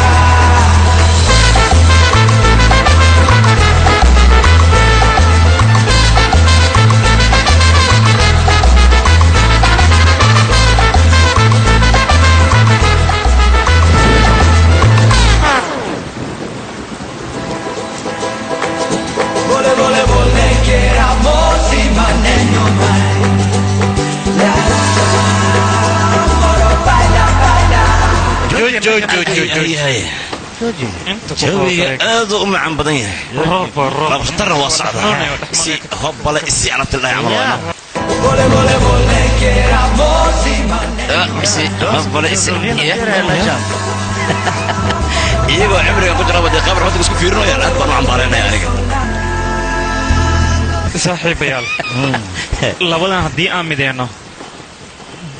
جوي هذا مع بدنيه رب اختار وصعد سي هبله سي على الله يعمل سي هبله سي ايوه عمري كنت رابط قبر حط اسكو فيرنو يا اكبر عم بارينا يا aniga saaxiibayaal labadan haddii aan mideyno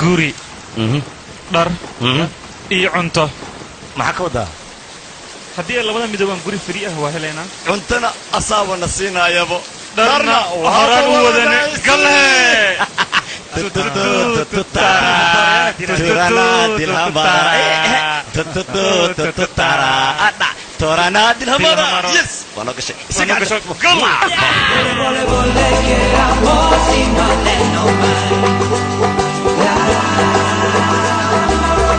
guri dhar iyo cunto maxaa ka wadaa haddii labada midoobaan guri firi ah waa helaynaa cuntana asaabana siinaayabo dharna horaan u wadane galle Torana dilhamara yes wala gashay Vole vole vole che eravamo ma non mai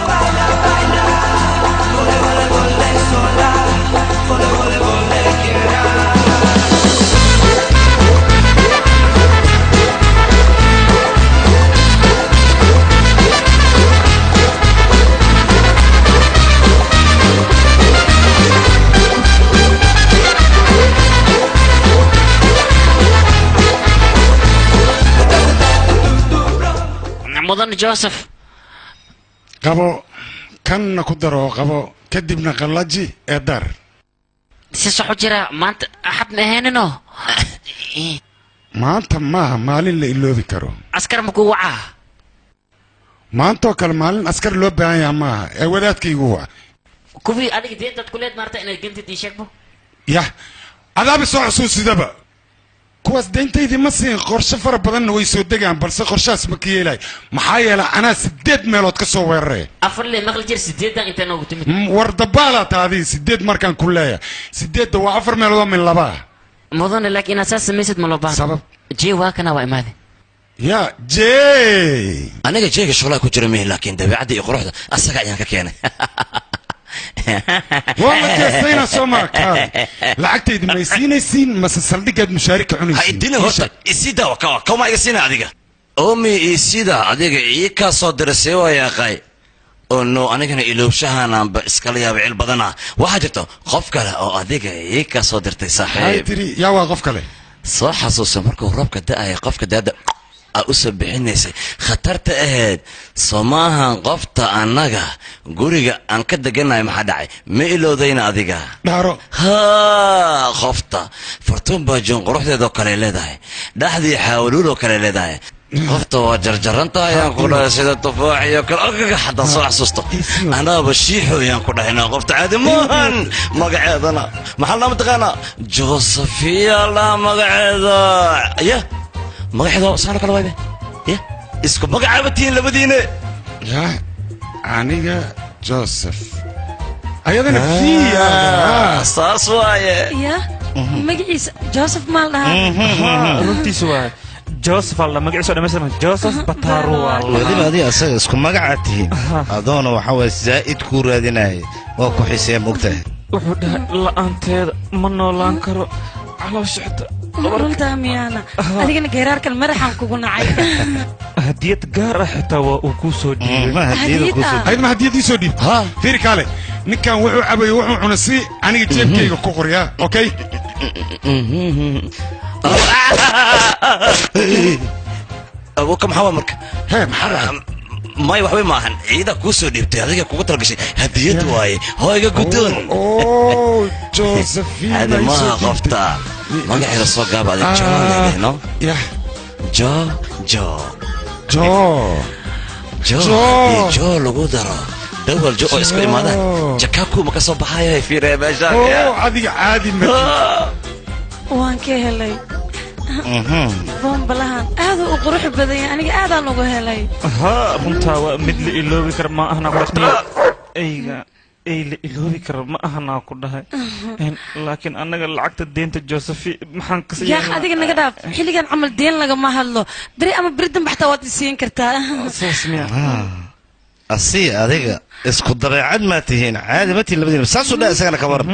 baila baila vole vole vole solar vole vole vole che era مدن جوزيف قبو كان كدرو قبو كدبنا قلاجي ادار سيسو جرا ما انت احد مهننو ما انت مالين اللي iloobi karo askar ma ku waca maanta oo kale maalin askar loo baahan yahay maaha ee wadaadkaygu waa kubi adiga deedad kuleed maarta inaad gantid ii sheegbo ya adaab soo xusuusidaba kuwaas deyntaydii ma siin qorshe fara badanna way soo degaan balse qorshaas ma ka yeelay maxaa yeelay anaa 8 meelood ka soo weeraray afar le maqal jir 8 inta noogu timid war dabaala taadii 8 markaan ku leeyahay 8 waa 4 meelood min laba mudan laakiin asaas sameysad ma loo baahan sabab jee waa kana waa imaade ya jee aniga jeega shaqada ku jira meel laakiin dabeecadda iyo quruxda asaga ayaan ka keenay والله كيسينا سوما كار لعقتي ما يسينيسين ما سلدقت مشاركة عنيسين هاي الدنيا هوتا إسيدا وكوا كوما يسينا أديك أمي إسيدا أديك إيكا صدر سوا يا قاي إنه أنا كنا إلو شهانا بإسكاليا بعيل بدنا واحد قف كلا أو أديك إيكا صدر تساحب هاي تري يا واقف كلا صح حسوس مركو ربك دا قف كدا أوسب بحنيسي خطرت أهد صماها قفت أنجا قريجا أنكد جنا ما حد عي ما إلو ذينا أذيجا دارو ها خفتا فرتون بجون قروح ذا كلا ده ده حد يحاولوا له كلا ده قفت وجرجرنتا يا كلا سيد التفاح يا كلا حدا صح سوسته أنا بشيحه يا كلا هنا قفت عادي مهن ما قاعد أنا محلنا متغنى جوزفيا لا ما قاعد يا magaxdo saaro kala waybe ya isku magacaabatiin labadiina ya aniga Joseph ayadana fiya saas waaye ya magaciisa joseph maal dhahaa runtiisa waa joseph alla magaciisa dhammaystiran joseph bataru weliba adiga asaga isku magacaad tihiin adoona waxa waye zaa'id kuu raadinaya waa ku xiisaya mogtahay wuxuu dhahay la'aanteeda ma noolaan karo caloosha xitaa runtaa miyaana adigana geeraarkan madaxaan kugu nacay hadiyad gaar ah xitaa waa uu kuu soo dhiibay ma hadiyad ii soo dhiib fiiri kaale ninkan wuxuu cabayo wuxuu cuna si aniga jeebkayga ku qoryaa okay abuka maxaa marka maxaa may waxbay maahan ciida kuu soo dhiibtay adiga kugu talagashay hadiyad waaye hooyga guddoon josephine maaha qofta magaceeda soo gaaba adig jooleno jo jo jo jo jo lagu daro dawal jo oo isku imaadaan jakaku ma ka soo baxayo fiiree meeshaan adiga caadi ma waan ka helay bombalahan aad u qurux badan yahay aniga aadaan ugu helay runtaa waa mid la iloobi kara ma ahna qurxmiya eyga ay la iloobi kara ma ahna ku dhahay laakiin annaga lacagta deenta josephi maxaan ka yaa adiga naga dhaaf xilligan camal deen lagama hadlo beri ama beri dambe xataa waad isiin kartaa saas miya asi adiga isku dabeecad ma tihiin caadi ma tihiin labadiina saasuu dhaa isagana ka waran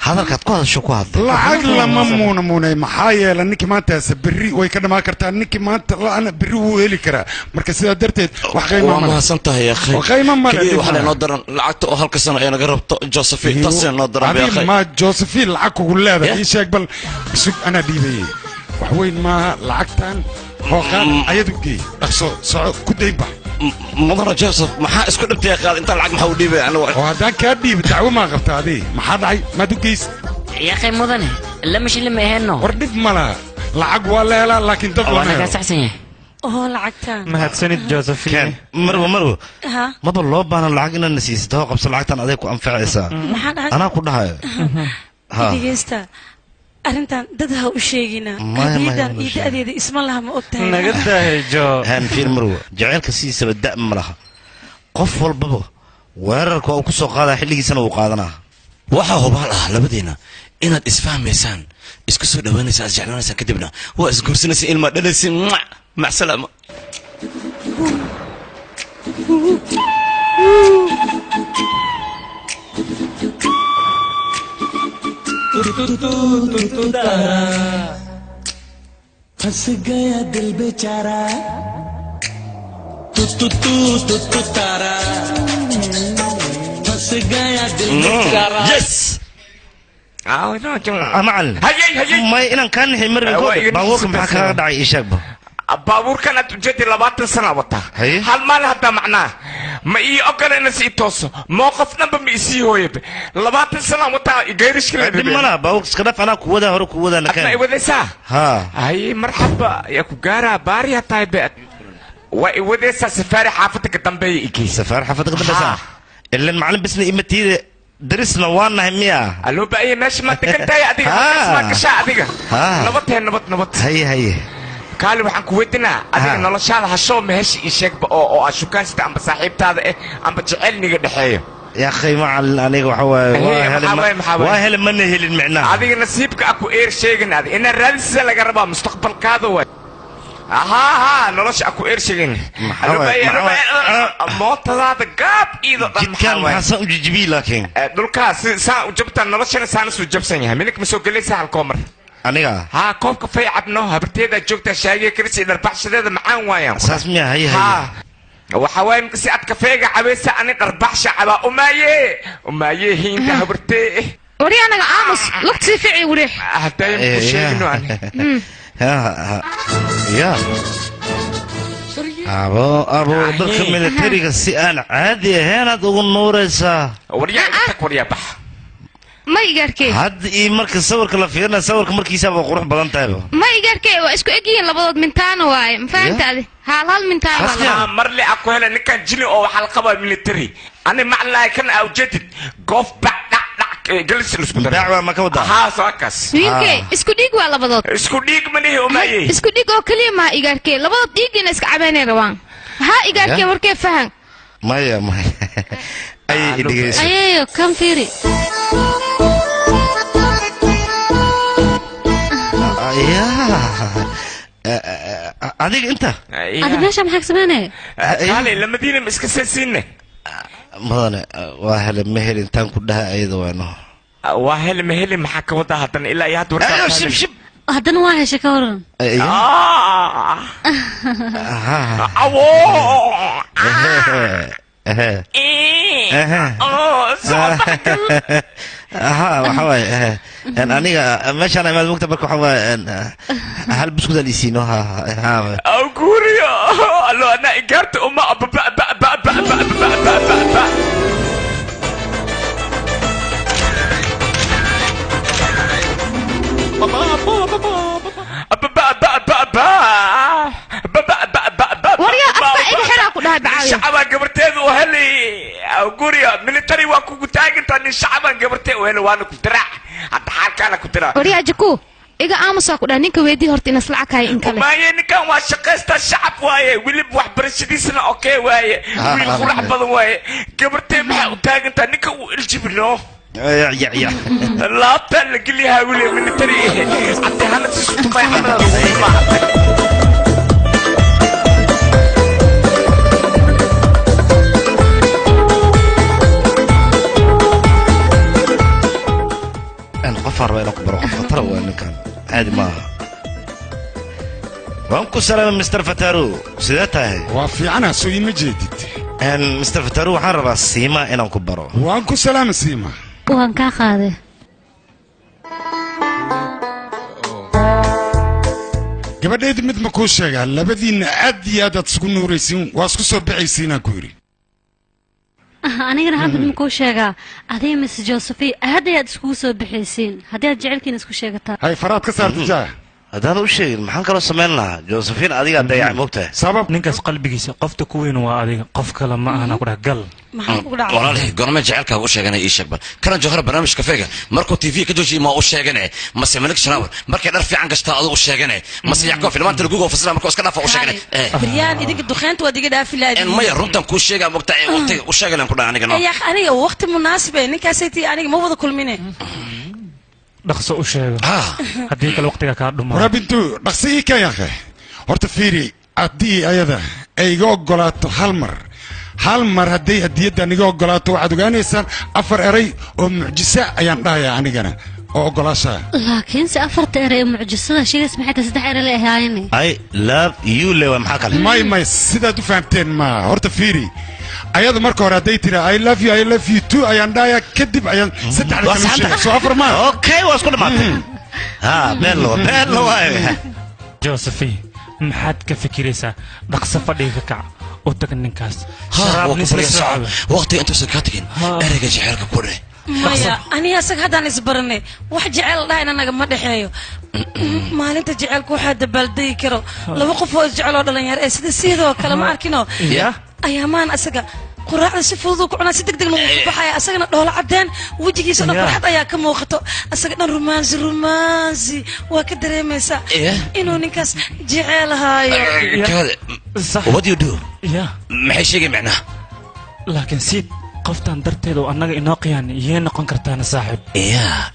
hadalkaad ku hadasho ku hadlay lacag lama muunay maxaa yeela ninkii maantaas berri way ka dhamaan kartaa ninkii maanta la'ana berri wuu heli karaa marka sidaa darteed wax qiimo waa mahadsan tahay ya akhay qiimo ma leh waxaa inoo daran lacagta oo halka sano ay naga rabto Josephine taasina noo daran ya akhay ma Josephine lacag kugu leedahay ii sheeg bal sug ana dhiibay wax weyn maaha lacagtan oo qaad ayadu geey dhaqso soco ku dayba mudana Joseph maxaa isku dhibtay qaad inta lacag maxaa u dhiibay anigu oo haddaan kaa dhiib dacwo ma qabtaa adii maxaa dhacay maad u geys يا أخي مدني لما شيء لما يهنو وردف ملا لعق ولا لا لكن دفع وانا كاس أحسن lacagtaan mahadsanid josephine marwo maba loo baahna lacag inaad nasiisato qabso lacagtan aday ku anfacaysaa anaa ku dhahayo dhegeysta arrintan dad ha u sheegina hadiyadan iyo da'deeda isma laha ma ogtahay naga daahay jo haan fiir marwo jaceylka sidiisaba da' ma laha qof walbaba weerarka uu ku soo qaadaa xilligiisana uu qaadanaa waxaa hubaal ah labadiina inaad isfahmaysaan isku soo dhawaanaysaan is jeclaanaysaan kadibna waa isguursanaysaa ilmaa dhalaysin mac salaama फंस गया दिल बेचारा तू तारा फंस गया दिल बेचारा yes macalin may inaan kaa naxay marwey baabuurka maxaa kaaga dhacay ii sheegba baabuurkan aad ujeedi 20 sana wata hal maalin hadda macnaa ma ii ogolayna si tooso mowqif dhanba ma isii hooyebe 20 sana wata geerishkale dib mana baabuurka iska dhaf anaa kuwada hore kuwada nakaan adna iwadaysaa ay marxaba ya ku gaaraa baari hataa beed waa iwadaysaa safaari xaafadka ka dambeeya igeysa safaari xaafadka ka dambeeya ilan macalin bisna imatiida darisna waa nahay miya aloo baaye meesha ma degantahay adiga ma gashaa adiga nabad haye haye kaali waxaan ku weydiinaa adiga noloshaada hashoo meesha ii sheegba oo aad shukaansata amba saaxiibtaada amba jecelniga dhexeeyo يا أخي مع أنا وهل من هي المعنى هذه نصيبك أكو إير شيء هذه إن الرئيس اللي قربها مستقبل كذا ها نلاش أكو إير شيء موت هذا قاب إذا كان حسن جيبي لكن دول كاس جبت نلاش أنا سانس وجب سنيها منك مسوق لي سهل كومر أنا ها كوب كفاية عبنوها برتيدا جوكتا شاي كرسي إذا البحث هذا معان وياه أساس ميا هي وحواي مكسي أتكفيجا عبيسة أنا قربح شعبا أمايه هين هبرتي وري أنا عامس لقت فيعي وريح هتاي مكشينو أنا يا أبو ضخم من التريق السئان عادي هنا تقول نورسا وريا أنتك وريا بح ما يقاركي هاد إيه مركز صورك لا فينا صورك مركز سبب قروح بدن تابو ما يقاركي واسكو أجين لبضد من تانو واي مفهمت هذه هالال من تانو والله مرلي أكو هلا نكان جيني أو حلقة من التري أنا معنا كان أوجدت قف جلس الاسكودر دعوة ما كودا ها ساكس وينكي اسكو ديق ولا لبضد اسكو ديق من هي أمي اسكو ديق أو كلمة يقاركي لبضد ديق دينا اسك عباني روان ها يقاركي وركي فهم مايا أي دقيقة أيوه كم فيري أديك أنت هذا ماشي محك سمانة تعالي لما دينا مسك سنة مدن واهل مهل إنتان كلها أيضا وينه واهل مهل محك وضع هتن إلا يا دور شب شب هذا نواهي شكورن waxawaaye aniga meeshaan imaad mugta marka waxawaaye hal buskud alisiino guriyo allo ana igaarta uma shacabaan gabarteedu u helay guriga military waa kugu taagintaa nin shacabaan gabartee u helay waana ku diraac hadda xaalkaana ku diraa waryaa jaku iga aamusaa ku dhaha ninka weydii horta inas lacag hayo in kale maaye ninkan waa shaqaysta shacab waaye weliba waxbarashadiisana okey waaye wiil qurax badan waaye gabartee maxaa u taagintaa ninka uu iljibino laabtaan la gelyahaa weliba military cabdi hanad sisutubay xamada قفر وين أكبر خطر وين كان عادي ما وانكو سلام مستر فتارو سيداتها وفي أنا سوي مجدد ان مستر فتارو حرب السيما إنا كبروا وانكو سلام السيما وانكا خاذه gabadheed mid ma kuu sheegaa labadiinna aad iyo aad isku nuuraysiin waa isku soo bixaysiinaa ku yidhi anigana hadda makuu sheegaa adiga miss josephi aad ayaad iskugu soo bixaysiin haddii aad jecelkiina isku sheegataa hay faraad ka saarta jaa haddaan u sheegin maxaan kaloo samayn lahaa josephine adigaa dayacay moogtahay sabab ninkaas qalbigiisa qofta ku weyn waa adiga qof kale ma ahana ku dhah gal walaalahay gorme jecelkaaga u sheeganay ii sheeg bal karan johra barnaamij kafeega markuu tv ka joojiye ma u sheegane mase malik shanawar markay dhar fiican gashtaa adigu u sheegane mase yacqoob filmaanta laguga fasila markuu iska dhaafa u sheegane biryaan idinka duqeynta waad iga dhaafi lahayd maya runtan kuu sheegaa moogtahay waqtiga u sheegalan ku dhaha anigana aniga waqti munaasibe ninkaasaytii aniga ma wada kulmine dhaqso u sheego haddii kale waqtiga kaa dhumaa rabintu dhaqso ii ka yaqe horta fiiri haddii ayada ay iga oggolaato hal mar hadday hadiyaddan iga oggolaato waxaad ogaanaysaan 4 eray oo mucjisa ayaan dhahayaa anigana oo oggolaashaa laakiinse 4 eray oo mucjisada sheegays maxay tahay 3 eray la ahaayeen I love you lewa maxaa kale may sidaad u fahamteen ma horta fiiri ayadu marka hore hadday tiri I love you too ayaan dhahayaa kadib ayaan 3 kale sheegay soo 4 ma okay waa isku dhamaatay bello waaye Josephine maxaad ka fikiraysaa dhaqso fadhiga kac u tag ninkaas waqti intuusan kaa tegin ereyga jecelka ku dheh maya aniga asaga haddaan isbaranay wax jecel dhahayna nagama dhexeeyo maalinta jecelka waxaa dabaaldegi karo 2 qof oo isjeceloo dhalinyaro ee sida sidoo kale ma arkino ayaamaan asaga quraacda si fudud ku cunaa si degdeg lagu baxaya asagana dhoola cadeen wajigiisa dhan farxad ayaa ka muuqato asaga dhan romansi waa ka dareemaysaa inuu ninkaas jecelahayo what do you do maxay sheegay macnaha laakiin siid qoftan darteeda oo annaga inoo qiyaan iyay noqon kartaana saaxiib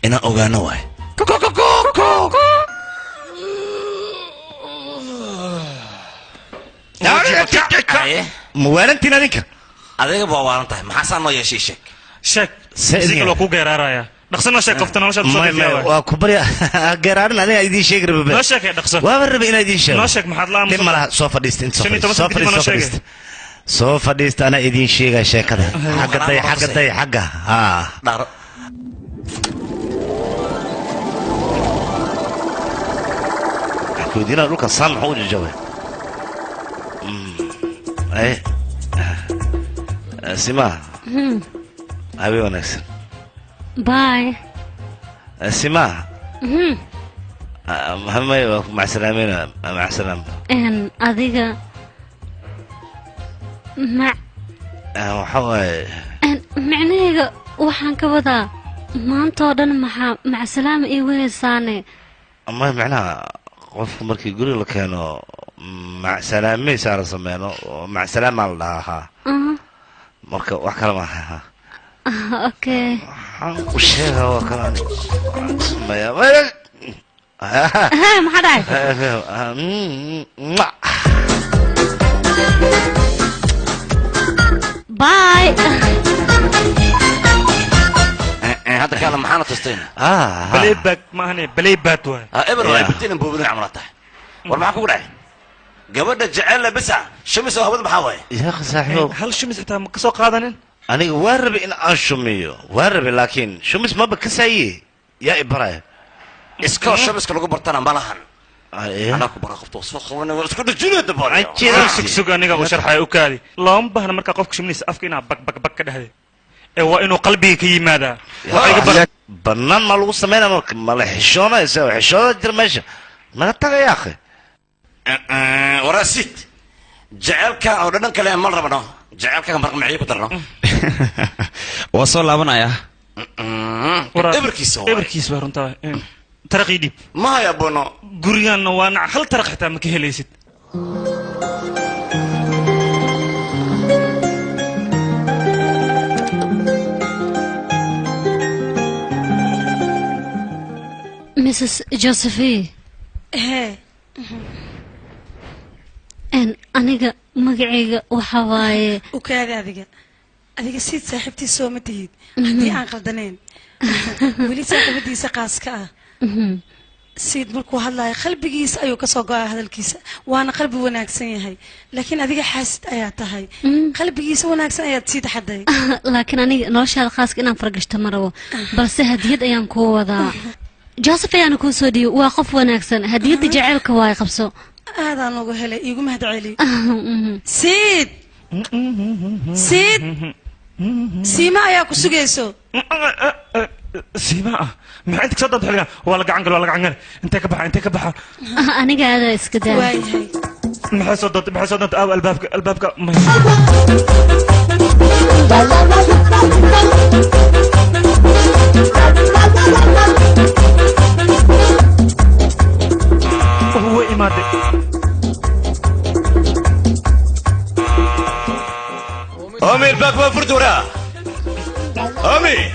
inaan ogaano waay muwaalantiin adinka adiga baa waalan tahay maxaasaa noo yeeshay sheeg si loo ku geeraaraya dhaqsana sheeg qofta noloshaad soo bixiyaa waa ku bari geeraarin aniga idiin sheegi rabe noo sheeg dhaqso waa rabe inaan idiin sheego noo sheeg maxaad la aamusan malaha soo fadhiista soo fadhiista ana idiin sheegay sheekada xagga dharo كودينا لوكا صام حوج الجو اي سما ابي ونكس باي سما مهمة مع السلامة مع السلامة ان اديك مع وحوي معنيه waxaan ka wadaa maanta oo dhan maca salaama ii weheysaane ama macnaha qofka markii guriga la keeno mac salaamay saara sameeno mac salaama la dhahaa marka wax kale ma aha okay وشيء هو كمان ما يا maxaa dhacay باي هذا كان محانا تستين بلاي باك ما هني بلاي بات واي ابر واي بتين بوبنا عمرته والله معك وراي قبل جعلنا بسع شمس وهبط محاوي يا اخي صاحبي هل شمس انت ما كسو قادنين انا ورب ان اشميو ورب لكن شمس ما بكساي يا ابراهيم اسكو شمس كلو برتنا ملهن انا كبر خفت وسخ وانا اسكو دجينا دبر سوق aniga u sharxay u kaadi looma baahna marka qofka shimniis afka ina bak ka dhahay ee waa inuu qalbiga ka yimaada banaan ma lagu sameeyna ma la xishoonaysa xishooda jir meesha naga tagay ya akhi وراسيت جعلك او ددن كلام ما ربنا جعلك مرق معي كدرنا وصل لابنايا ابركيس بارنتا ترقي ديب ما يا بونو غوريان وانا هل ترق حتى ما كهليسد مسز جوزيفي هي ان aniga magacayga waxa waaye u kaadi adiga siid saaxiibtii soo ma tihid hadii aan qaldaneen weli saaxiibadiisa qaaska ah siid markuu hadlayo qalbigiisa ayuu ka soo go'ay hadalkiisa waana qalbi wanaagsan yahay laakiin adiga xaasid ayaa tahay qalbigiisa wanaagsan ayaad siid xaday laakiin aniga noloshaada khaaska inaan fargashto ma rabo balse hadiyad ayaan ku wadaa Joseph ayaan ku soo dhiibay waa qof wanaagsan hadiyada jaceelka waa qabso هذا نوغو هلا يقو مهد علي سيد سيما ياكو سوغيسو سيما ما عندك صدد حلقة ولا قعنقل انت كبحة انا قاعدة اسكدان واي هاي ما صدد او البابك هو إمادة أمي الباك ما فردورا أمي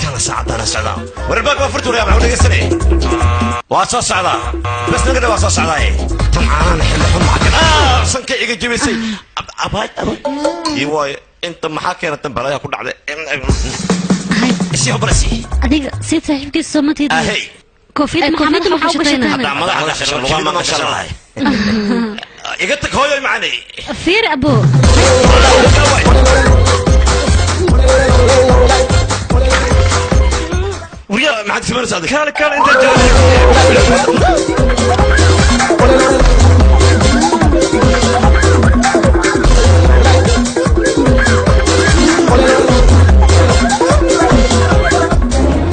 كان ساعة أنا سعدا والباك ما فردورا يا معوني قسني واصل سعدا بس نقدر واصل سعدا طمعان حل حماك صنك يجي جبسي أباي يواي أنت محاكي أنا تنبلايا كل عدد إيش برسي أديك سيد صاحبك الصمت هدي هي كوفيد محمد محوشتين هذا ما شاء الله ما شاء الله يقتك هوي معنا فير أبو وريا ما عاد سمر صادق كان انت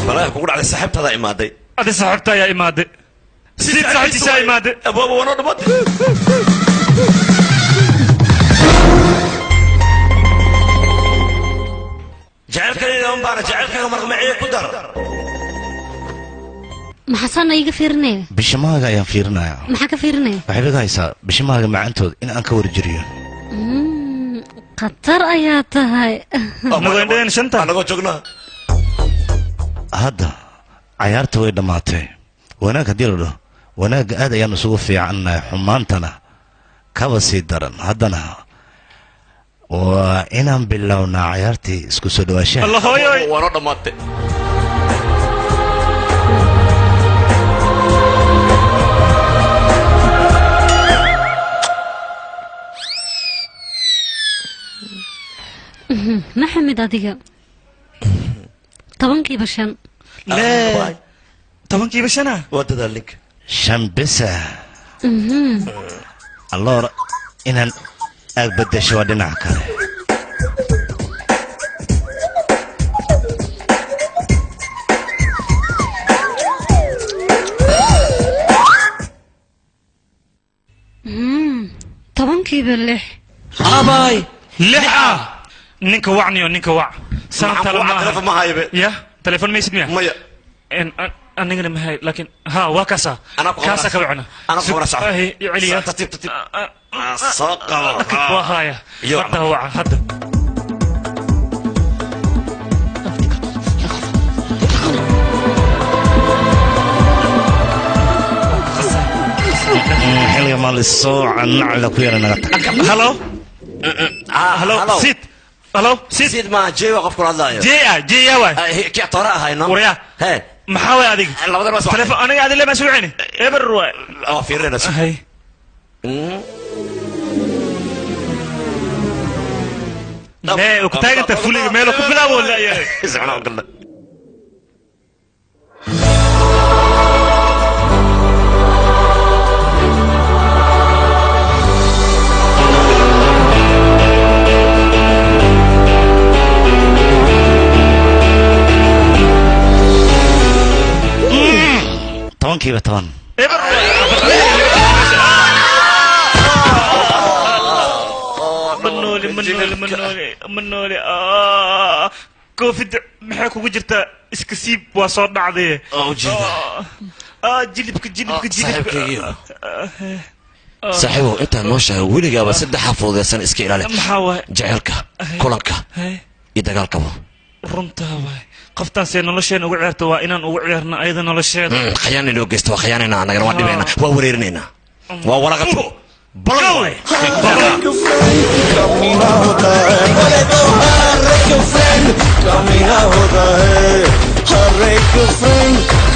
بلاك بقول على سحبت هذا إمادي هذا سحبتها يا إمادي سيد صاحبتي يا إمادي أبو وانا نبض جعلك اليوم بارا جعلك مرق معي قدر ما حصلنا يجي فيرني بشماغا يا فيرنا ما حكى فيرني waxay haysaa bishimaaga macantood in aan ka warjiriyo qatar ayaa tahay nagoo shanta anagoo joogna hadda ciyaarta way dhamaatay wanaag hadii la dhaho wanaag aad ayaan isugu fiicannahay xumaantana kaba sii daran haddana waa inaan bilownaa ciyaartii isku soo dhawaashaha الله هوي waana dhamaatay محمد adiga tobankii bashan لا tobankii bashana waa dadaalink shan bisa alloor inaan aag bedesho waa dhinac kale tobankiiba lix abaay لحى ninka wacniyo ninka wac sanadka lama ma haybe ya telefoon maysid miya maya ان anigana ma hay laakiin ha waa kaasa kaasa ka wacna ana ku wara sax celiya tartiib saqa waa haya hadda waca hadda camal isoo nacla ku yara naga tag halo halo sid halo sid sid ma jeeyo qof kula hadlaayo jeeya waay ki toora ahayno warya he maxaa way adiga labadan waa telefoon aniga adile ma suucini eber waay oo fiirina hay لا وكتاج انت فولي ماله كبلا ولا يا زعنا قلنا طبعا كيف طبعا منولي كوفيد maxay kugu jirtaa iska siib waa soo dhacday jilibka saaxiibow intaan noo sheegay weligaaba saddex xafuudeysan iska ilaali jaceylka kulanka iyo dagaalkaba runtaa waay qoftaan see nolosheena ugu ciyaarta waa inaan ugu ciyaarna ayada nolosheeda khayaan inoo geysta waa khiyaanayna annagana waa dhibayna waa wareerinaynaa waa walaqato balan waay कमीना होता है हर एक फ्रेंड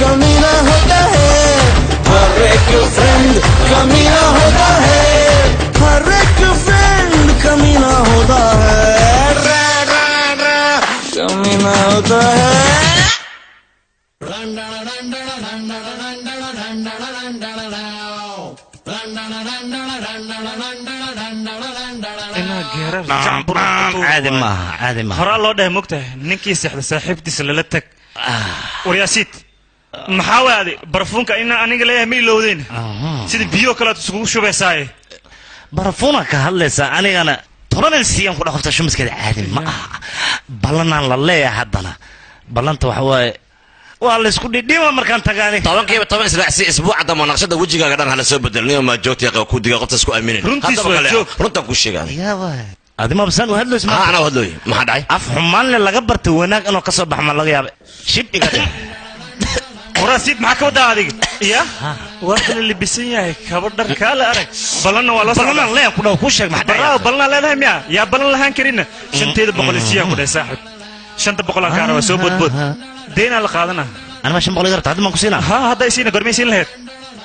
कमीना होता है हर एक फ्रेंड कमीना होता है हर एक फ्रेंड कमीना होता है कमीना होता है عادي ما عادي ما هرا الله ده مقته نكي سحب صاحبتي سلالتك ورياسيت maxaa adi barfuunka ina aniga leeyahay ma ilowdeen sida biyo kale isugu shubaysaay barfuuna ka hadlaysa anigana toban siyan ku dhaxofta shumiskeeda caadi ma aha balanaan la leeyahay haddana balanta waxa waaye waa la isku dhidhiima markaan tagaani tobankiiba toban israacsi isbuuca dama naqshada wejigaaga dhan hala soo bedelniyo ma joogtay ku diga qofta isku aaminin runtan ku sheegaan yaa waay adima basan u hadlo isma ana hadlooy maxaa dhacay af xumaan le laga bartay wanaag inuu ka soo baxo ma laga yaabo shib iga وراسيد معك ودا هذيك يا واحد اللي بيسيا كبر كالا أرك بلنا ولا بلنا لا كنا كوشك محدا بلنا لا لهم يا بلنا لهان كرينا شنتي بقول السيا كده ساحب شنت بقول كارو سو بود دينا القادنا أنا ماشي بقول لك هذا ما كسينا ها هذا يسينا قرمي يسين لهت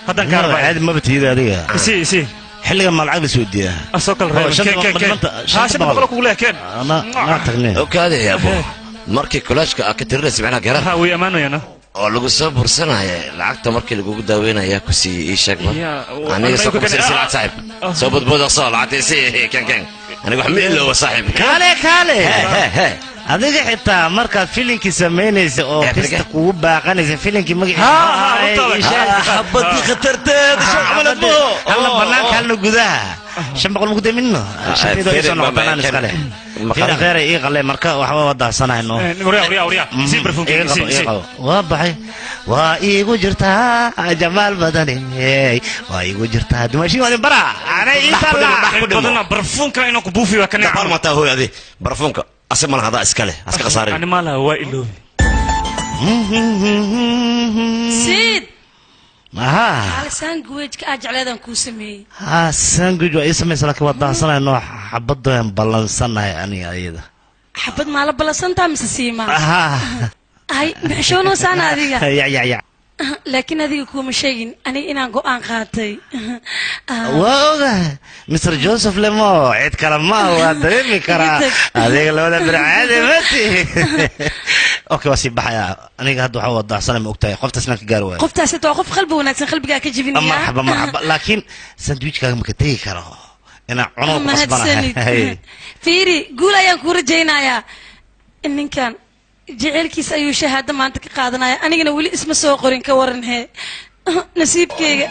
هذا كارو هذا ما بتهيد هذه سي حلقة مع العقل سودية أسوق الرئيس كان شنت بقول لك ولا كان أنا ما تغني وكذا يا أبو markii kulaashka ka tirada sibcana garan ha way amaanayna oo lagu soo bursanaya lacagta markii lagu daaweynaya ku sii ii sheeg ba aniga soo ku sii lacag saaxib soo badbooda soo lacagta sii kan aniga wax ma iloowa saaxib kale adiga xitaa markaad filinkii samaynaysa oo kista kugu baaqanaysa filinkii magaciisa habadii khatarteed soo camalad bo alla banaanka halna gudaha shan boqol mugda minno shafiido isoo noqonaan iskale fiira khayr ii qale marka waxa wadaasanaayno uriya si barfuunki si waa baxay waa iigu jirtaa jamaal badani waa iigu jirtaa dumashi wadin bara ana inta badana barfuunka inuu ku buufi waa kana qaal mata hooyadi barfuunka asma hada iskale aska qasaarin ani mala waa iloobi سيد ها سانجويج كأجعلهم كوسمي ها سانجويج وإسمه سلك وضع سنة إنه حبضهم بلنسنا يعني أيضا حبض ما لبلسن تامس سيما ها هاي محشون وسانا هذه يا لكن هذه يكون شيء أنا إنا قوان قاتي واو مستر جوزيف ليمو عيد كلام ما هو دريمي كرا هذيك لو ده برعادي متي اوكي واسيب بحياه انا قاعد احاول اوضح سنه مقتاي قفت اسنانك قاروي قفت ستوقف قلبي وناس قلبي كجبني مرحبا مرحبا لكن ساندويتش كان مكتي كرا انا عنق قصبنا فيري قول يا كورجينا يا ان كان جعلكيس ayuu shahaada maanta ka qaadanaya anigana wali isma soo qorin ka waran he nasiibkeyga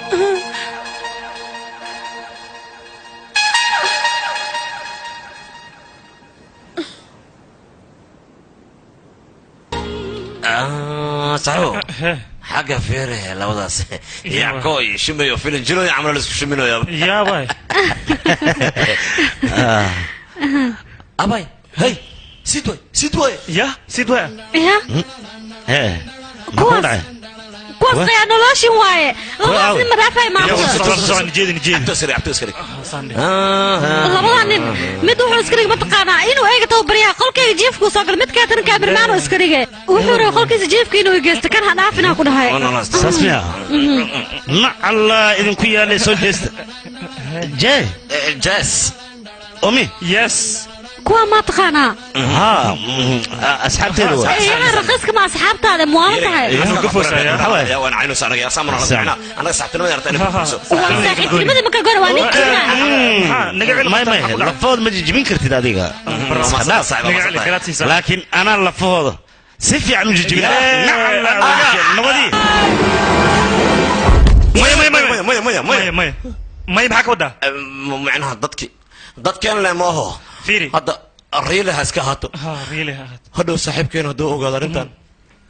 صحيح حاجة فيري لوداس يا كوي شميو فيلم جلو يعملوا لسه شمينو يا باي أباي هاي سيدوي يا يا ايه كواس wasqaya noloshin waaye labadaas nin madaafay maanta labadan nin mid wuxuu iska dhigay mataqaanaa inuu eega tababaryaha qolkayga jiifkuu soo galay mid kaatana kaamirmaan oo iska dhigay wuxuu rabay qolkiisa jiifka inuu geysto kan ha dhaafinaa ku dhahay saas miya nacalla idinku yaalay soo jeesta jee jes omi yes kuwa ma taqaanaa ها أصحابتي دوا إيه رقصك مع أصحابتها هذا موالطة يا وانا عينو سارق يا سامر أنا صحت لما يرتني لماذا ما كقول واني ما لفوض ما جيبين كرتي داديقة لكن أنا لفوض سيفي عم جيبين نودي ما يبحك ودا معناها ضدك أنا ما هو فيري هذا الريلة هسكا هاتو ريلي هات هذا صاحب كين هذا هو قادر انت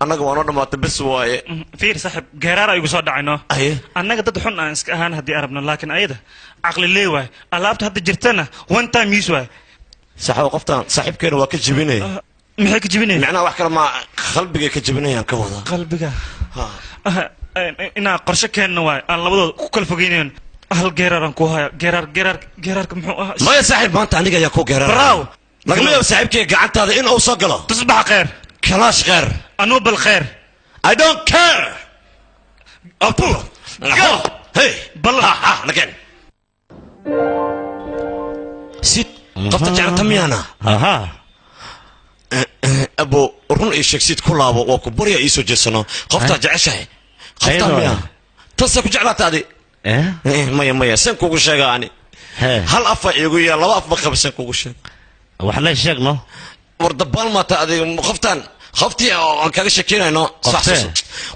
أنا قوانا ما تبص واي فير صاحب جرارة يقصد دعينا أيه أنا قد حنا أنسك هان هدي أربنا لكن أيده عقل اللي واي ألعبت هذا جرتنا وان تايم يسوى صح وقفتان صاحب كين واكل جبيني محك جبيني معناه واحد ما قلبك كجبيني يعني كوضا قلبك إنا قرشة كان واي أنا لبضو كل فوقينين هل جرار كوها جرار كم ما يا صاحب ما أنت عندك يا كو جرار براو لكن يا صاحب كي قعدت هذا إن أوصق له تصبح خير كلاش خير أنو بالخير I don't care أبو هي بالله ها نكين سيد قفت جعل تميانا أها أبو رون إيشك سيد كلها وكبريا إيسو جسنا قفت جعل شيء قفت تميانا تصك جعلت هذه إيه مايا سنكو وشجع يعني هل أفا يقول يا الله أفا خمسنكو وشجع وحلا الشيخ ما وردبال ما تأذي خفتي أن كذا شكينا هنا صح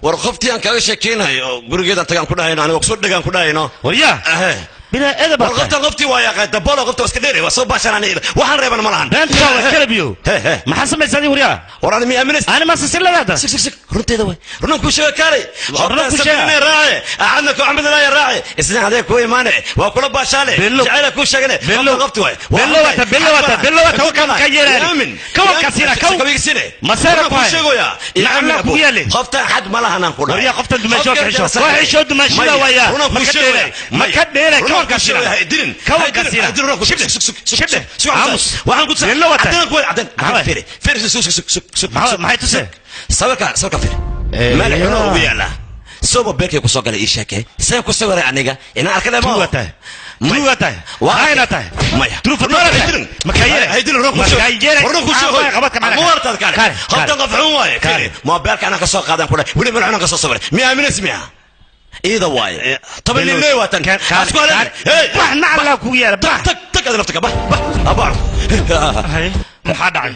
ورخفتي أن كذا شكينا قولي كذا تكان كنا هنا أنا وقصود تكان كنا هنا ويا بلا إذا بقى غفتي ويا دبال غفتي وسكديري وصوب باشا أنا وحن ريبنا ملان أنت كلبيو ما حسب ما يسادي وريا وراني مي أمنس أنا ما سسل هذا سك رنتي ذا وين رنا كوشة كاري رنا كوشة راعي عندك عمد لا يراعي إسنا هذا كوي مانع وكل باشالي جعل كوشة كنا بلو غفتي وين بلو وكان كيران كم كسيرة كم مسيرة كوشة ويا نعم كويالي غفتي حد ما لها نقول وريا غفتي دمشق وحشود دمشق ويا رنا كوشة ما كديرك كم كسيرة دين كم كسيرة شبه شو عموس وحن قلت عدنا كوي عدنا فيري سك ما هي تسه سوكا فيري ما لحنا وبيعنا سوبر بيركي كوسوق على إيشك سيم كوسوق على عنيقة إنا أركض ما تروته وعينته تروف الدولة مكايرة هيدين روح كوسوق مورت هذا خبط قفعون واي فيري ما بيرك أنا كوسوق هذا كله ولي من أنا كوسوق صبر مية من اسمها إذا واي طب اللي ليه وطن أسكوا لك بح نعلا كويا تك هذا نفتك أبار هاي محادع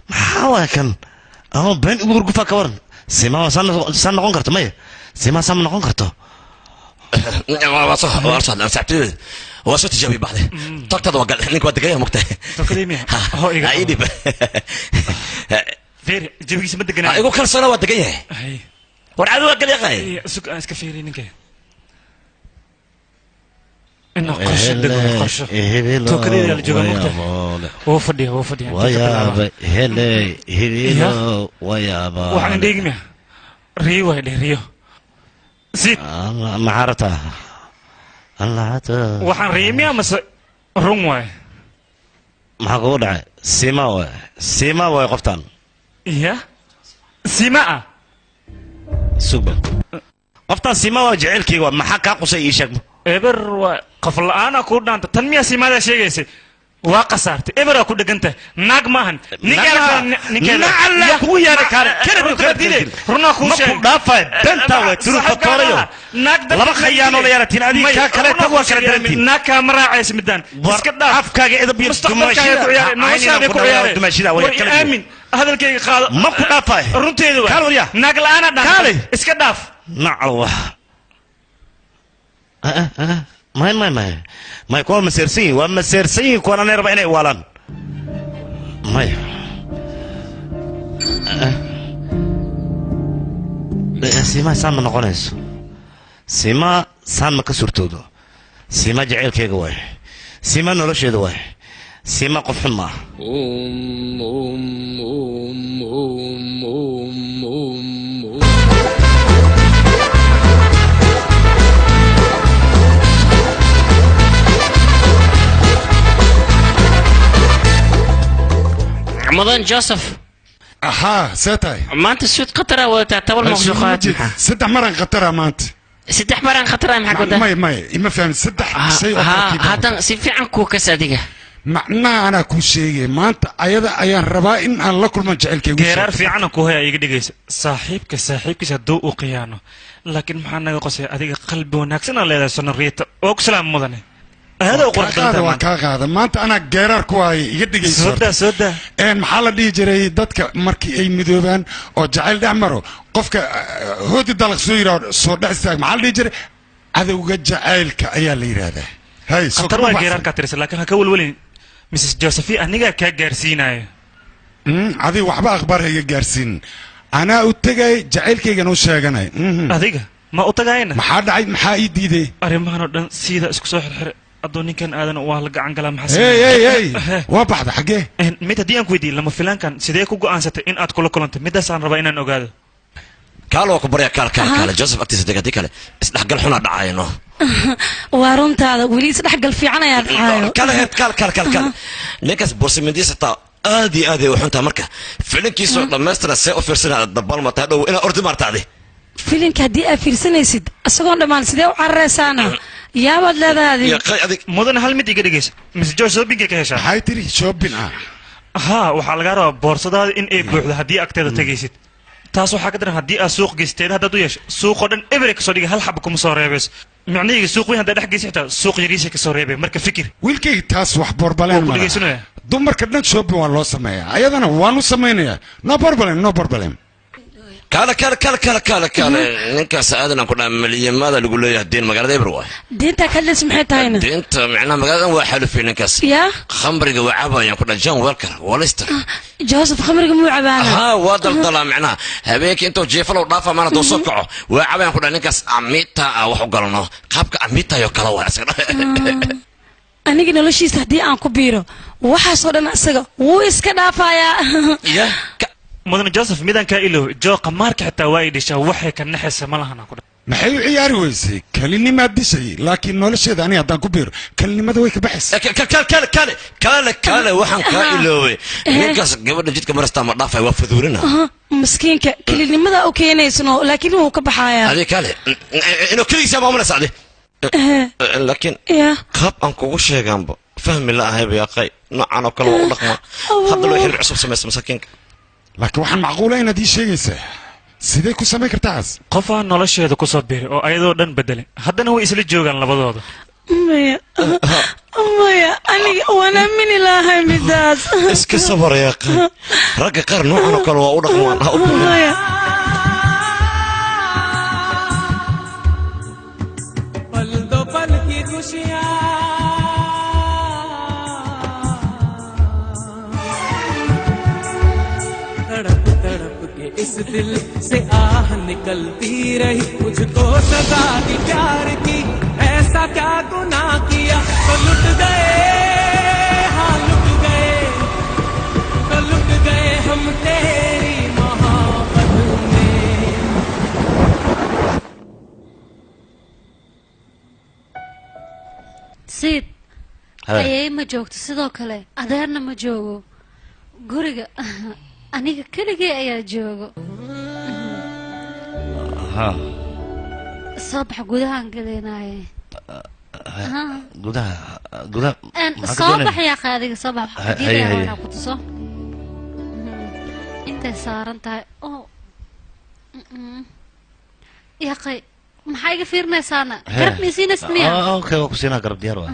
محاوى كان أهو بين أبو رجوفا كورن سما سان نقون كرتو ماي سما سام نقون كرتو وصل ساعتين وصلت جابي بعده طقت وقال إنك ودقيقة مقتة تقديمي هو إيه عيدي فير جبي اسمه دقنا يقول كل سنة ودقيقة هاي ورعدو وقال يا أخي سك أنسك فيري نك إنه قرش دقنا قرش تقديم اللي جوا مقتة وفدي ويا هلي ويا با وحن دقنا ريو هذا ريو زيد معرته الله عتا وحن ريميا مس رموه ما قول سيما وقفتان إيه سيما سوبر قفتان سيما وجعلكي ومحكا قصي يشك إبر وقفل أنا كودنا أنت تنمية سيما ذا شيء جيسي وقصرت إبر أكود جنته نجمهن نجال نعلا كويا ركارة كده بكرتيلي رنا خوشة دافع بنتا وتروح تطوريو لما خيانو ليا رتين أدي كلا تقوى كرتين ناكا مراعيس مدان اسكت أفكا إذا بيستمشي نوشا بكويا تمشي ويا آمين هذا الكي قال ما كنت دافع رنتي دوا كالو يا نقل أنا كالي اسكت داف نعوه ما يكون مسيرسي ومسيرسي يكون أنا ربعين أولاً ما سيما سام نقولنس سيما سام كسرتودو سيما جعل كيجوي سيما نلوش يدوي سيما قف ما مدن جوزيف أها ساتاي ما أنت سويت قطرة وتعتبر مخلوقات ستة مرة قطرة ما أنت ستة مرة قطرة محك وده ما فهم ستة شيء هذا سيفي عن كوكس أديك macnaha anaa kuu sheegay maanta ayada ayaan rabaa in aan la kulman jecelkaygu geeraar fiicana ku haya iga dhigaysa saaxiibkiisa hadduu u khiyaano laakiin maxaa naga qosay adiga qalbi wanaagsan aa leedahay sonoriita oo ku salaam mudane aada u qurux badan waa kaa qaada maanta anaa geeraar ku haya iga dhigaysa sooda maxaa la dhihi jiray dadka markii ay midoobaan oo jacayl dhex maro qofka hoodi dalaq soo yidhaah soo dhex istaag maxaa la dhihi jiray cadowga jacaylka ayaa la yidhaahdaa hay khatar waa geeraarkaa tirisa laakiin ha ka welwelin Mrs. Josephine aniga ka gaarsiinayo adiga waxba akhbaar iga gaarsiin anaa u tagay jacaylkaygan u sheeganay adiga ma u tagayna maxaa dhacay maxaa ii diiday arrimahan oo dhan sida isku soo xirxir adoo ninkan aadan waa la gacan galaa maxaa hey waa baxda xagee mid haddii aan ku weydiin lama filaankan sidee ku go'aansatay in aad kula kulantay midaas aan rabaa inaan ogaado kaaloo ku barya kaale joseph agtiisa degadi kale isdhexgal xuna dhacayno waa runtaada weli isdhexgal fiican ayaa dhacayo kale ninkaas borsimadiisa taa aad iyo aad ay u xuntaa marka filinkiisoo dhammaystira see u fiirsanaa dabalmataa dhow inaa ordi maartaadi filinka haddii aad fiirsanaysid isagoon dhammaan sidee u cararaysaana yaabaad leedahay mudan hal mid iga dhigaysa Miss Joy shopping ka heshaa maxay tiri shopping waxaa laga rabaa boorsadaada in ay buuxdo haddii agteeda tagaysid taas waxaa ka daran haddii aad suuq geysteed haddaad u yeesho suuqoo dhan ebre kasoo dhigay hal xaba kuma soo reebayso micnahayga suuq weyn haddaad dhex geysa xitaa suuq yariisa kasoo reebay marka fikir wiilkayga taas wax boorbaleen ma dumarka dhan shopping waa loo sameeyaa ayadana waanu samaynayaa no problem kaale ninkaas aadan aan ku dhaa maliyamada lagu leeyahay deen magaalada eber waay diinta kadlis maxay tahayna diinta micnaha magaaladan waa xalufay ninkaas yaa khamriga waa cabayaan ku dhaa john welker walister joseph khamriga muu cabaana waa daldalaa micnaha habeenkii intuu jeefalow dhaafa maana doo soo kaco waa cabayaan ku dhaa ninkaas amiita wax u galno qaabka amiitayo kala waa isaga aniga noloshiisa haddii aan ku biiro waxaasoo dhan isaga wuu iska dhaafayaa mudane joseph midaan kaa ilow joo qamaarka xitaa waa ay dhishaa waxay ka naxaysa ma lahana ku maxay u ciyaari weysay kalinimaad dishay laakiin nolosheeda aniga haddaan ku biiro kalinimada way ka baxaysa kaale waxaan kaa ilooway ninkaas gabadha jidka marastaa ma dhaafay waa faduurina maskiinka kalinimada u keenaysno laakiin wuu ka baxayaa adi kaale inuu keligiisa maamulaysa adi laakiin qaab aan kugu sheegaanba fahmi la ahayba yaqay noocan oo kale waa u dhaqmaa hadda loo xiriir cusub samaysa masaakiinka laakiin waxaan macquula inaad ii sheegaysaa sidee ku samayn kartaas qofaa nolosheeda ku soo biiray oo ayadoo dhan bedelay haddana way isla joogaan labadooda maya aniga waan aamini lahay midaas iska sabar yaqay ragga qaar noocan oo kale waa u dhaqmaan ha u इस दिल से आह निकलती रही मुझको सजा दी प्यार की ऐसा क्या गुनाह किया तो लुट गए हम तेरी मोहब्बत में siid ayay ma joogto sidoo kale adeerna ma joogo guriga aniga keligay ayaa joogo soo bax gudahaan galaynaye soo bax yaaqay adiga soo bax xadiidayaa ku tuso intay saaran tahay yaaqay maxaa iga fiirinaysaana garab maysiinaysid miya okay waa ku siinaa garab diyaar waa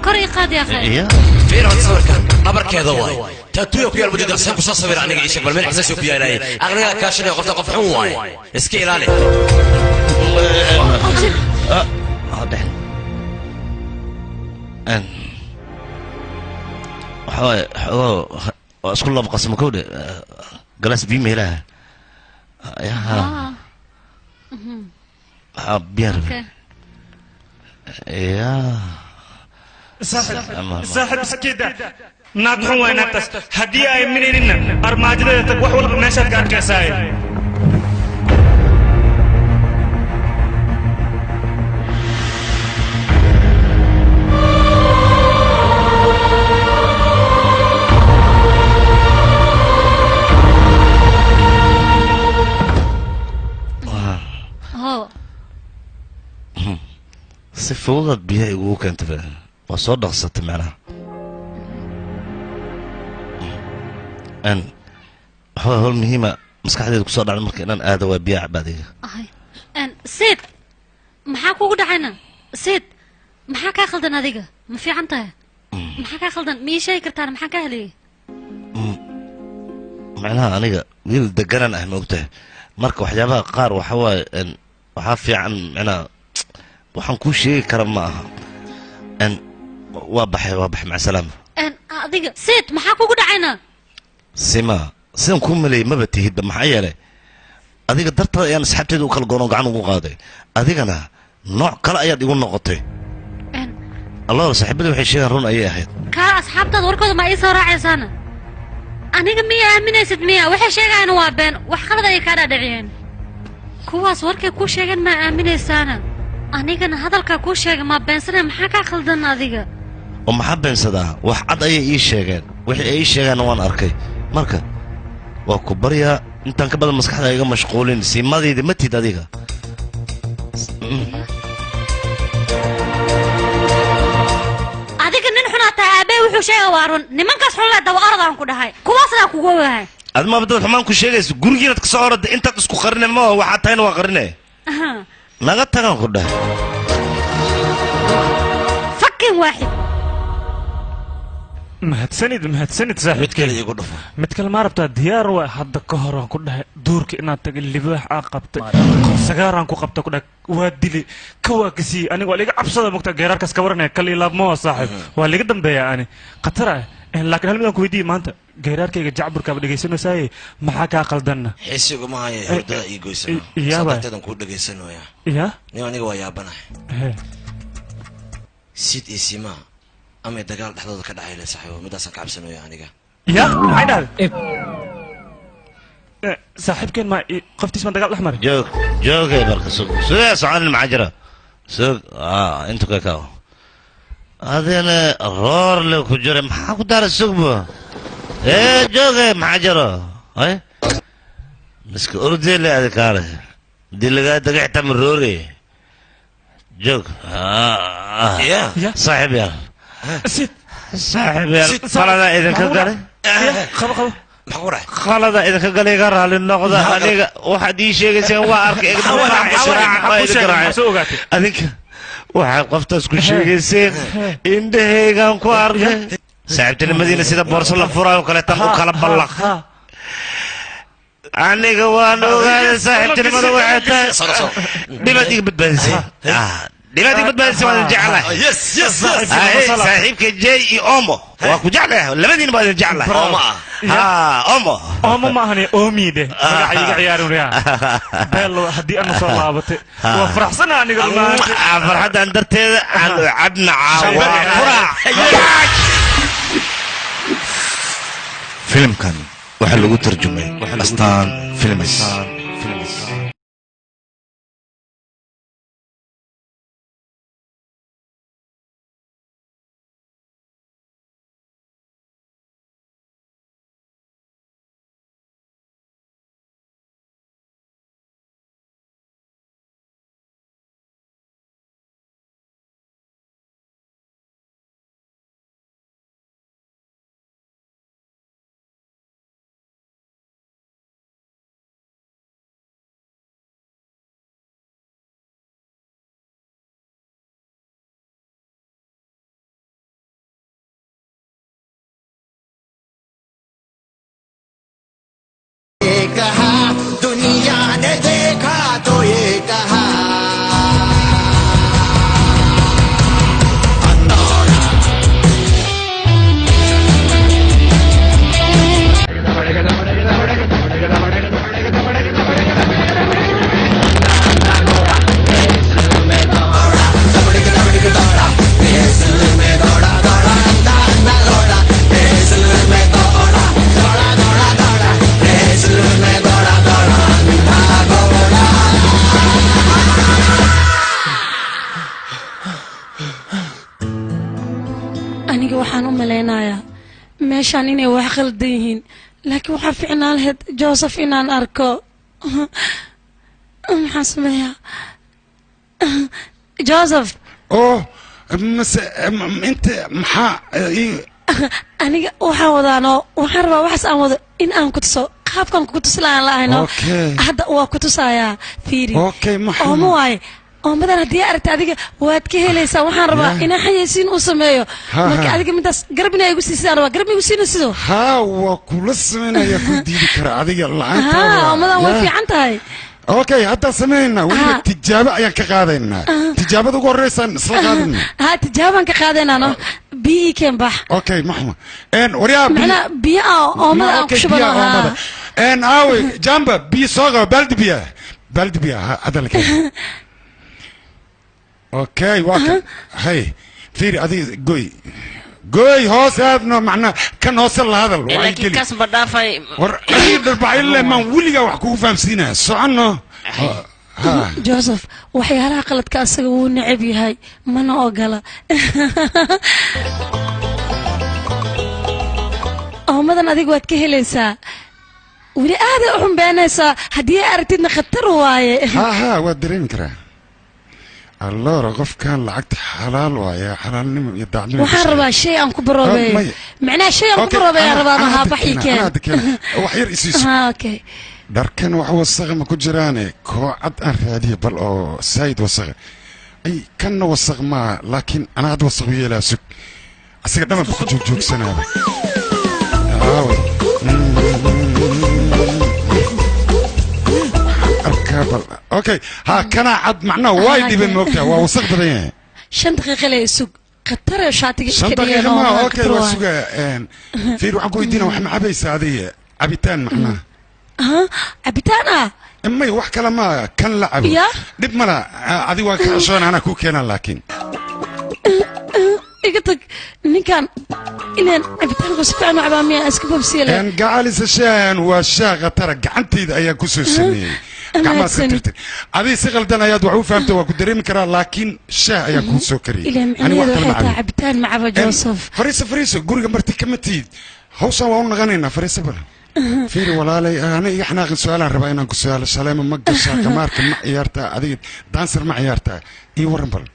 كوري قاد يا أخي فين هاد صورك نبر كذا واي تاتوي ويا المدير سام كوسا صبر عنك إيش قبل من إحساسي ويا لاي أغنى كاشني قفت قف حون واي اسكي لالي هذا أن حوا أسكول الله بقسم كود جلس بيم هلا يا بير يا صاحب سكيدة نادحون وين نتس هدية أي منين أرماجدة تبوح ولا بنشر كان كساي fududaad biyaha igugu keentay waa soo dhaqsatay macnaha waxaa hol muhiima maskaxdeeda kusoo dhacday marka inaan aado waa biyaha cabaadiga siid maxaa kugu dhacayna siid maxaa kaa khaldan adiga ma fiican tahay maxaa kaa khaldan ma ii sheegi kartaan maxaa kaa heliyey macnaha aniga wiil deganaan ah ma ogtahay marka waxyaabaha qaar waxa waaye waxaa fiican macnaha waxaan kuu sheegi kara ma aha waa baxay macasalaama adiga siid maxaa kugu dhacayna sima sidan kuu maleeyay maba tihidba maxaa yeelay adiga dartada ayaan asxaabteeda u kala goono gacan ugu qaaday adigana nooc kale ayaad igu noqotay allah saaxiibada waxay sheegaan run ayay ahayd kaa asxaabtaada warkooda ma ii soo raacaysaana aniga miya aaminaysid miya waxay sheegayaan waa been wax qalad ayay kaa dhaadhiciyeen kuwaas warkay kuu sheegeen maa aaminaysaana anigana hadalkaa kuu sheegay maa beensanay maxaa kaa khaldan adiga oo maxaa beensadaa wax cad ayay ii sheegeen wixii ay ii sheegaanna waan arkay marka waa ku baryaa intaan ka badan maskaxda iga mashquulin siimadayda ma tid adiga adiga nin xunaa tahay aabbe wuxuu sheega waa run nimankaas xun lee daba orodaan ku dhahay kuwaasnaa kugu ogahay ad maaba dad xumaan ku sheegayso gurigiinaad ka soo orada intaad isku qarine ma waxaa tahayna waa qarine naga tagaan ku dhahay fakin waaxid mahadsanid saaxiibkeeda igu dhufo mid kale ma rabtaa diyaar waa hadda ka hor aan ku dhahay duurka inaad tagay libaax aan qabtay sagaaraan ku qabta ku dhahay waa dili ka waa kasii aniga waa liga cabsada mogtaa geeraarkaas ka waranaya kal ilaabmo saaxiib waa liga dambeeya ani khatar ah laakiin hal midaan ku weydiiyey maanta geeraarkayga jacburkaaba dhegaysanaysaayey maxaa kaa qaldanna xiisigu ma haya hordada ii goysano sababteedan kuu dhegaysanooya nin aniga waa yaabanahay sid iyo simaa amay dagaal dhexdooda ka dhacayla saaxiibo midaasaan ka cabsanayo aniga ya maxay dhahday saaxiibkeen ma qoftiis ma dagaal dhex maray joogay marka sugaya soconin maxaa jira sug intu ka kao adina roor le ku jira maxaa ku daara sugbo joogay maxaa jiro miska ordele adikaale hadii lagaa daga xitaa ma roore joog saaxiib yaal saaxiib yaal qalada idinka galay qalada idinka galay iga raali noqda aniga waxaad ii sheegayseen waa arkay adinka waxaad qoftaas ku sheegayseen indhahaygaan ku arkay saaxiibtinimadiina sida boorso la furaayo kaleetan u kala ballaq aniga waan ogaaday saaxiibtinimada waxay tahay dhibaad iga badbaadisay dhibaad iga badbaadisay waan jeclahay saaxiibka jay iyo omo waa ku jeclahay labadiina baa idin jeclahay omo ma ahani oomide magaca iga ciyaarin riyaa beelo haddii aanu soo laabatay waa faraxsana aniga farxaddan darteeda aan cabna filimkan waxaa lagu tarjumay astaan films दुनिया ने देखा तो ये कहा waxaan u malaynayaa meeshaan inay wax khaldan yihiin laakiin waxaa ficnaan lahayd joseph inaan arko maxaan sameeyaa joseph oo mase inta maxaa aniga waxaan wadaano waxaan rabaa waxaas aan wado in aan ku tuso qaabkan ku tusi lahaan lahayno hadda waa ku tusayaa fiiri oo ma waaye oo madan haddii aragta adiga waad ka helaysaa waxaan rabaa inaan xayeysiin u sameeyo marka adiga midaas garabina igu siisaan rabaa garab igu siina sido haa waa kula sameynaya ku diidi kara adiga la'aanta oo madan way fiican tahay اوكي هذا سمعنا ولا تجابة يا كقاعدنا تجابة تقول رئيسا سلقادنا ها تجابة كقاعدنا أنا بي كم بح اوكي محمد ان وريا معنا بي او ما اكشبنا ان اوي جنبه بي صاغه بلد بيا هذا اللي اوكي واكل هي فيري هذه قوي هوس هذا معناه كان وصل هذا لكن كاس بدافع ورقيد البعيل ما ولي وحكوا فامسينه سعنه جوزيف waxyaalaha qaladka asaga uu necab yahay mana ogola madan adigu waad ka helaysaa weli aad u xumbeynaysaa haddii aragtidna khatar waaye ها waa dareemi karaa الله رغف كان لعقت حلال ويا حلال نم يدعمني waxaan rabaa shay aan ku baroobay macnaa shay aan ku baroobay rabaa baxi keen waxyar isiis okay darkan wax wasaq ma ku jiraan koocad aan raadiyo bal oo sayd wasaq ay kan wasaq ma laakiin ana had wasaq yeelaa sug asiga dhaman ku joogsanaa اوكي ها كان عد معنا وايد بموقتها ووثق بدين 5 دقيقة لا يسوق قطر شاتي 5 دقيقة ما اوكي وسوق في روح نقول يدينا وحنا عبيس هذه عبيتان معنا ها عبيتان امي wax kala ma kan la cabo dib mala adi waa ka cusub ana ku keenan laakiin igatag ninkan inaan cabitaanku si fiican u cabaa miyaa iska babsiile aan gacalisa shaan waa shaaqa tara gacantayda ayaa ku soo sameeyay gacmaha tirtir adi si qaldan ayaad wax u fahamtay waa ku dareemi karaa laakiin shaah ayaa ku soo kariyay ani wax kale ma cabitaan ma cabo Joseph fariiso guriga marti kama tiid hawsha waa u naqanayna fariiso bal fiiri walaalay ana iga xanaaqin su'aalaan rabaa inaan ku su'aalo Saleema ma gashaa qamaarka ma ciyaartaa adiga dancer ma ciyaartaa ii waran bal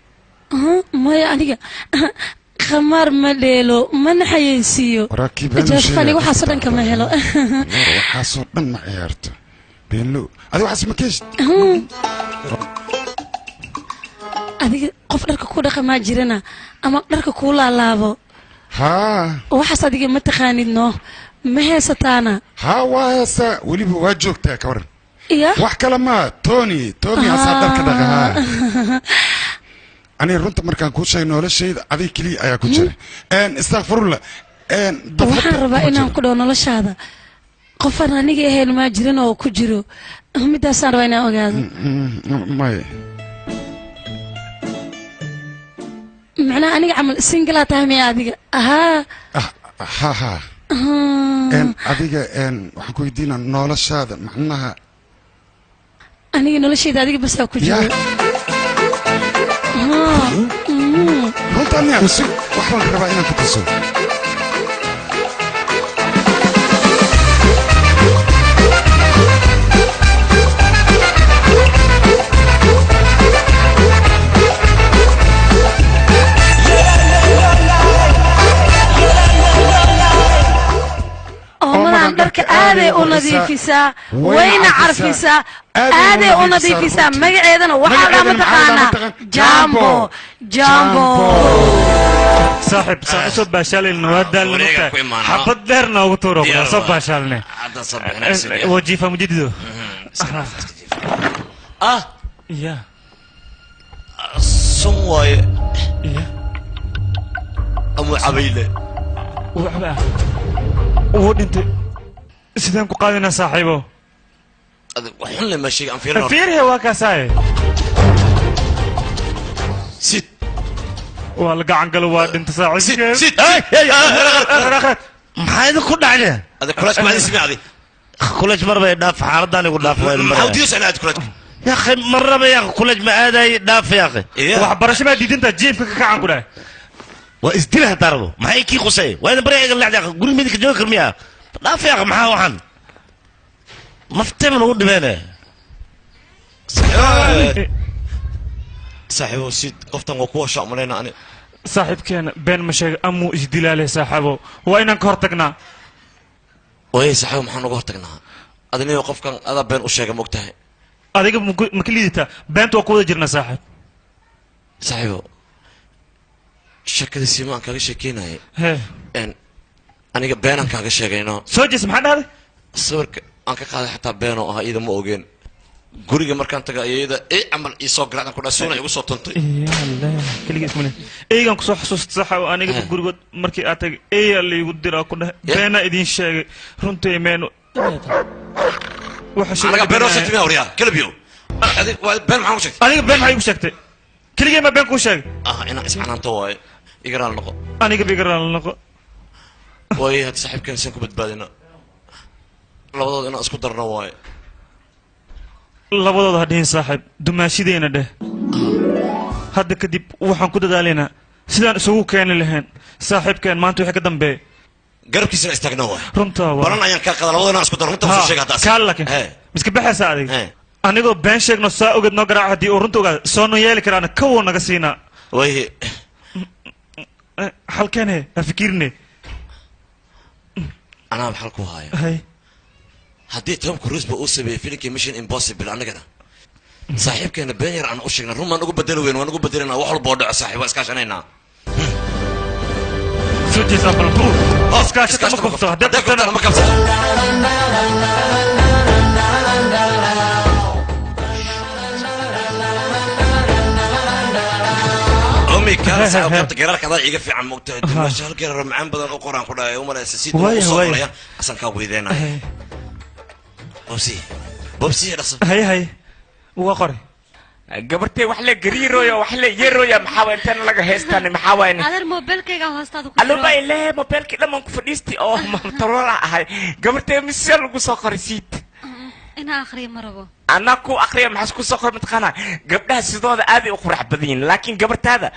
maya aniga qamaar ma dheelo mana xayeysiiyo jafani waxaas oo dhan kama helo waxaas oo dhan ma ciyaarto beelo adiga waxaas ma keesh adiga qof dharka ku dhaqamaa jirana ama dharka ku laalaabo waxaas adiga ma taqaanid noo ma heesataana waa heesa weliba waa joogtaa ka waran iya wax kale ma tony asaa dharka dhaqahaa أنا رنت مركان كل شيء نولشيد هذه كلي أيا كجرا استغفر الله waxaan rabaa inaan ku dhaw nolosha hada qof aan aniga ahayn ma jirin oo ku jiro midaasaan rabaa inaan ogaado macnaa aniga camal single tahay miya adiga ha adiga waxaan ku weydiinaa noloshaada macnaha aniga noloshayda adiga bas ku jiro runtaan yaa usug waxaan rabaa inaan ku tuso dharka aaday u nadiifisaa wayna carfisaa aaday u nadiifisaa magaceedana waxaa lama taqaanaa jambo صاحب صوب باشال النواد المنطقة حبت ديرنا وطورو صوب باشالنا وجيفة مجددو يا سمواي يا أمو عبيلة وعبا ودنت سيدان قادنا صاحبه وحن لما شيء عن فيرنا فيره وكاساي ست والله قاعد قالوا انت ساعد ست maxaa ku dhacay هذا كلاش ما اسمي هذه كلاش مرة يدافع حاردان يقول دافع محاوديوس انا كلاش يا اخي مرة يا اخي كلاش ما هذا يدافع يا اخي وحبرش ما ديد انت جيب كعن كده واستلها ترى ما هي كي قصي وانا بري يقول لك قول ميدك جوكر مياه دافع يا اخي معاه وحن مفتمن ود بينه saaxiibo sid qoftan waa kuwa shacmalayna ani saaxiibkeena been ma sheega amuu isdilaalay saaxiibo waa inaan ka hortagnaa way saaxiibo maxaan uga hortagnaa adiniyo qofkan adaa been u sheega mogtahay adiga ma ka liidataa beenta waa ku wada jirna saaxiib saaxiibo shakada siima aan kaaga sheekeynayay aniga beenaan kaaga sheegayno soo jees maxaa dhahday sawirka aan ka qaaday xataa beenoo ah iyada ma ogeen guriga markaan taga iyada camal iisoo garaacdan ku dhahay suuna igu soo tuntay eygaan kusoo xasuusta saxa aniga gurigood markii aad tagay eyaa laygu diraa ku dhahay beenaa idiin sheegay runtii meenu anaga beenoo sheegtay waryaa kalabiyo been maxaan ku sheegtay aniga been maxay igu sheegtay keligee ma been kuu sheegay inaan isxanaanto waaye igaraal noqo aniga bigaraal noqo waaye hadda saaxiibkeen saan ku badbaadina labadooda inaan isku darno waaye labadooda hadhihin saaxiib dumaashideena dheh hadda kadib waxaan ku dadaalaynaa sidaan isugu keeni lahayn saaxiibkeen maanta wixii ka dambeeya garabkiisana istaagna waay runtaa waa balan ayaan kaa qada labadooda inaan isku darno runta usoo sheega haddaas kaa laakiin miska baxaysaa adiga anigoo been sheegno saa ogeed noo garaaco haddii uu runta ogaada soo noo yeeli karaana kawoo naga siinaa waaye halkeene ha fikirne anaa maxal ku haya haddii Tom Cruise ba uu sameeyay filimkii Mission Impossible anagana saaxiibkeena been yar aan u sheegnay run maan ugu bedeli weyn waan ugu bedelinaa wax walba oo dhaco saaxiib waa iskaashanaynaa soo jeesa balbuu iskaashata ma qabto haddii qabtana ma qabto كان ساعة وقت جرار كذا يجي في عم وقت ماشي هالجرار معن بدل القرآن كله يوم ولا سيد وصور يا أصلا كابوي ذينا بوبسي رسم هاي وقري قبرتي وحلا قريرو يا وحلا يرو يا محاول تاني لقى هستاني محاول هذا الموبايل كي هستادو ألو باي لا موبايل كي لما كفديستي ما ترى هاي قبرتي مسير لقو سكر سيت أنا آخري مرة أنا كو أخري محس كو سكر متخانة قبلها سيدون أبي أخرح بدين لكن قبرت هذا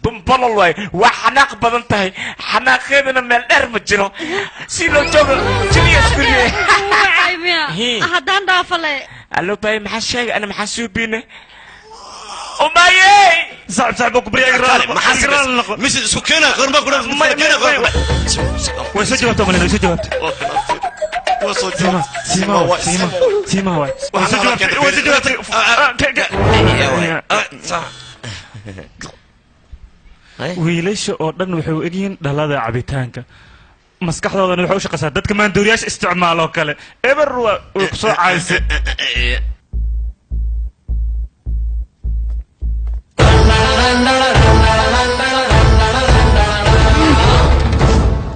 ضمبل الله وحناق بدنتهي حناق خيدنا من الأرم الجرو سيلو جوغل جلي أسكري عيميا أحدان دافلي ألو باي محس شيء أنا محسوبينه أمايي صعب كبري أقرأ محسن مش سكينة غير ما كنا سكينة غير وسجلت أمي وسجلت سيما واي وسجلت wiilasha oo dhan waxay u egyihiin dhalada cabitaanka maskaxdoodana waxay u shaqaysaa dadka maandooriyaasha isticmaalo kale eber way ku soo caayisay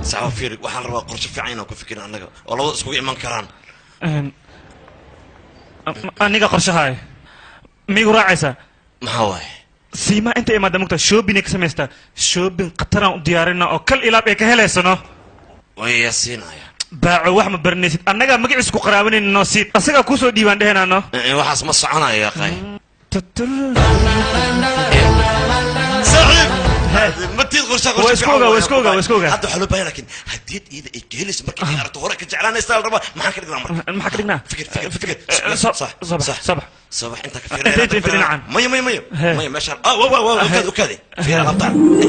سافير وحال روا قرش في عينه وكفكر أنك والله اسمه إيمان كران أنيقا قرش هاي ميقو راعيسا محاوي سيما أنت إما دمكتا شوبين إكسميستا شوبين قطران ديارنا أو كل إلاب إيكا هليسانو ويا سينا يا باعو وحما برنيسيت أنيقا مقع اسكو قرابين إنو سيت أسيقا كوسو ديوان دهنا نو وحاس مصعنا يا أخي ما تيغرش واسكوغا هذا حلو باي لكن هديت اذا الجهلس مركي عرفت وراك جعلان يستاهل ربا ما حكرنا ما حكرنا فكر صباح انت كفير نعم مية ما شاء الله وكذا في غلطان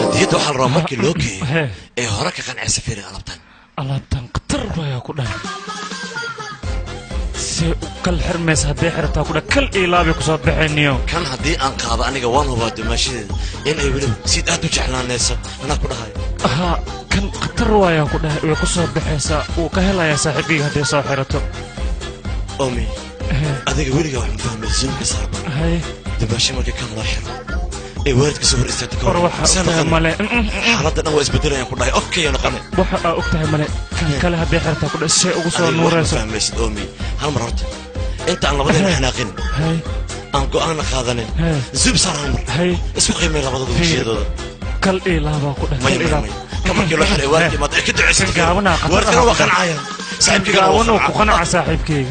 هديت وحل رامك لوكي ايه وراك كان عسفيري غلطان قطر بايا كلها كل حرمس هدي حرتها كلها كل إيلابي كسب بحنيو كان هدي أنقاض أنا جوان هو دمشي إن أيوة سيد أدو جعلان ناسا أنا كلها هاي كان قطر وايا كلها وكسب بحسا وكهلا يا صاحبي هدي صاحرته أمي أديك ويرجع وهم فاهم الزين كسر هاي دمشي ما كان رايح إيه وارد كسر استاتيك سنة ملأ حالات أنا وإسبدل يعني كلها أوكي أنا قنع وحق أكتها ملأ كان كلها بيحرتها كل شيء وقصوا نور فاهم ليش أمي هالمرات أنت أنا بدي إحنا غن هاي أنكو أنا خاذني زب صار عمر هاي اسمه قيمة لا بدو بشيء ده كل إيه لا بقول ما كم كيلو حلو وارد ما تأكد عسل قاونا وارد كانوا قنعايا صاحبك قاونا وقنع صاحبك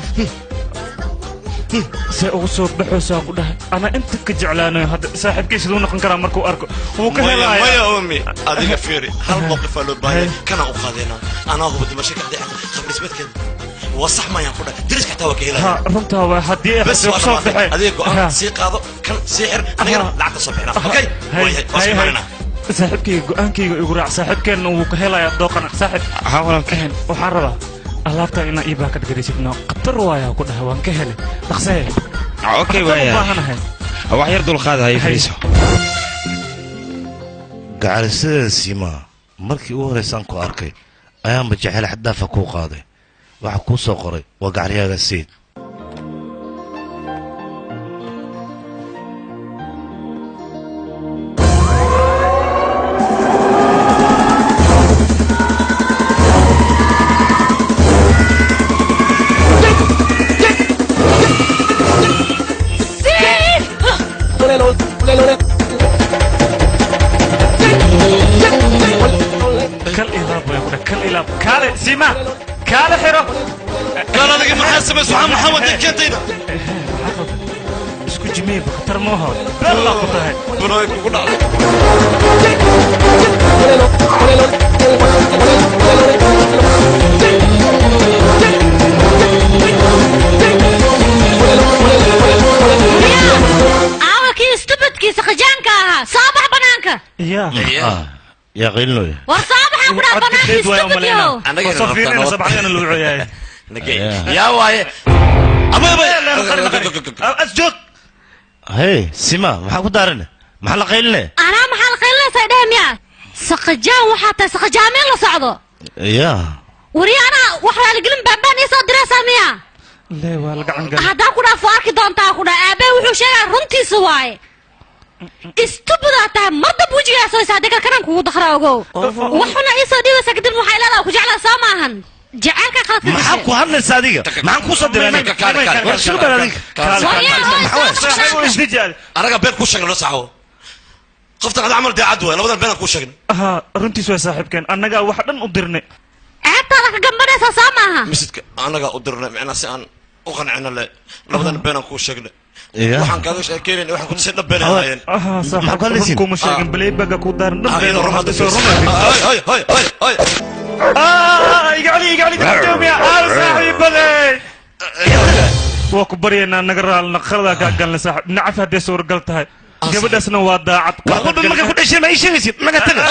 سأوصل بحوسة كلها أنا أنت كجعلانة هذا صاحب كيس لون قنكر مركو أركو وكهلا ما يا أمي هذه كفيري هالموقف اللي باي كان أخذنا أنا هو بدي مشاكل دي خبر اسمه كده وصح ما ينقول درس كتاوة كهلا ها رمتها وهدي بس شوف دحين هذه قام سيقاضو كان سيحر أنا لعبت الصبح أوكي هاي saaxiibkayga go-aankayga igu raac saaxiibkeenna wuu ka helayaa dooqan saaxiib haawalan ka hen waxaan rabaa alaabta inaa ii baakad garisidno khatar waayaa ku dhaha waan ka helay dhaqsee okay waaya baahanahay wax yar dulqaad hay fariiso gacalisadeeda siimaa markii ugu horeysaan ku arkay ayaanba jecel xadaafa kuu qaaday waxa kuu soo qoray waa gacaryaaga sayid كالي سيما كالي حيرو قال لك محاسب سبحان محمد كنتينا اسكو جميل بخطر موها بالله قطعي برايك كنا كي استبد كي سخجانكا صابح بنانكا يا غيلنو وصابح أقول بنانكا استبد يو أنا صفير أنا صباحين اللي وعياي يا واي أبا أسجد هي سيما ما حكو دارنا محل قيلنا أنا محل قيلنا سيدهم يا سخجان وحتى سخجامين لصعدو يا وريانا وحنا لقلن بابان يسو دراسة ميا لا والله عنقل هذا كنا فاركي دونتا كنا أبي وحوشي رنتي سواي استبدأت مرضى بوجي يا سوي صادق كرم كود خراجو وحنا إيسا دي وسكت المحيلة لو كجعل سامعهن جعلك خلاص ما حكو هم الصادقة ما حكو صدرنا شو بلدك أنا قبل كل شيء نصحه قفت قد عمل دي عدوى لو بدل بينك كل شيء ها رنتي سوي صاحب كان أنا جا واحد أقدرني أنت لك جنبنا سامعها مسك أنا جا أقدرني معنا سأن أقنعنا له لو بدل بينك كل شيء إيه waxaan kaaga sheekeynay waxaan ku sii dhabeynayeen ma qallisin kuma sheegin balay baga ku daaran dhabeen ruuxda soo hay hay hay igali dadum ya al saaxiibaday waa ku bariyana naga raal naqrada ka galna saaxiib nacaf hadii soo gal tahay gabadhaasna waa daacad qofba maga ku dhashay ma sheegaysid maga taga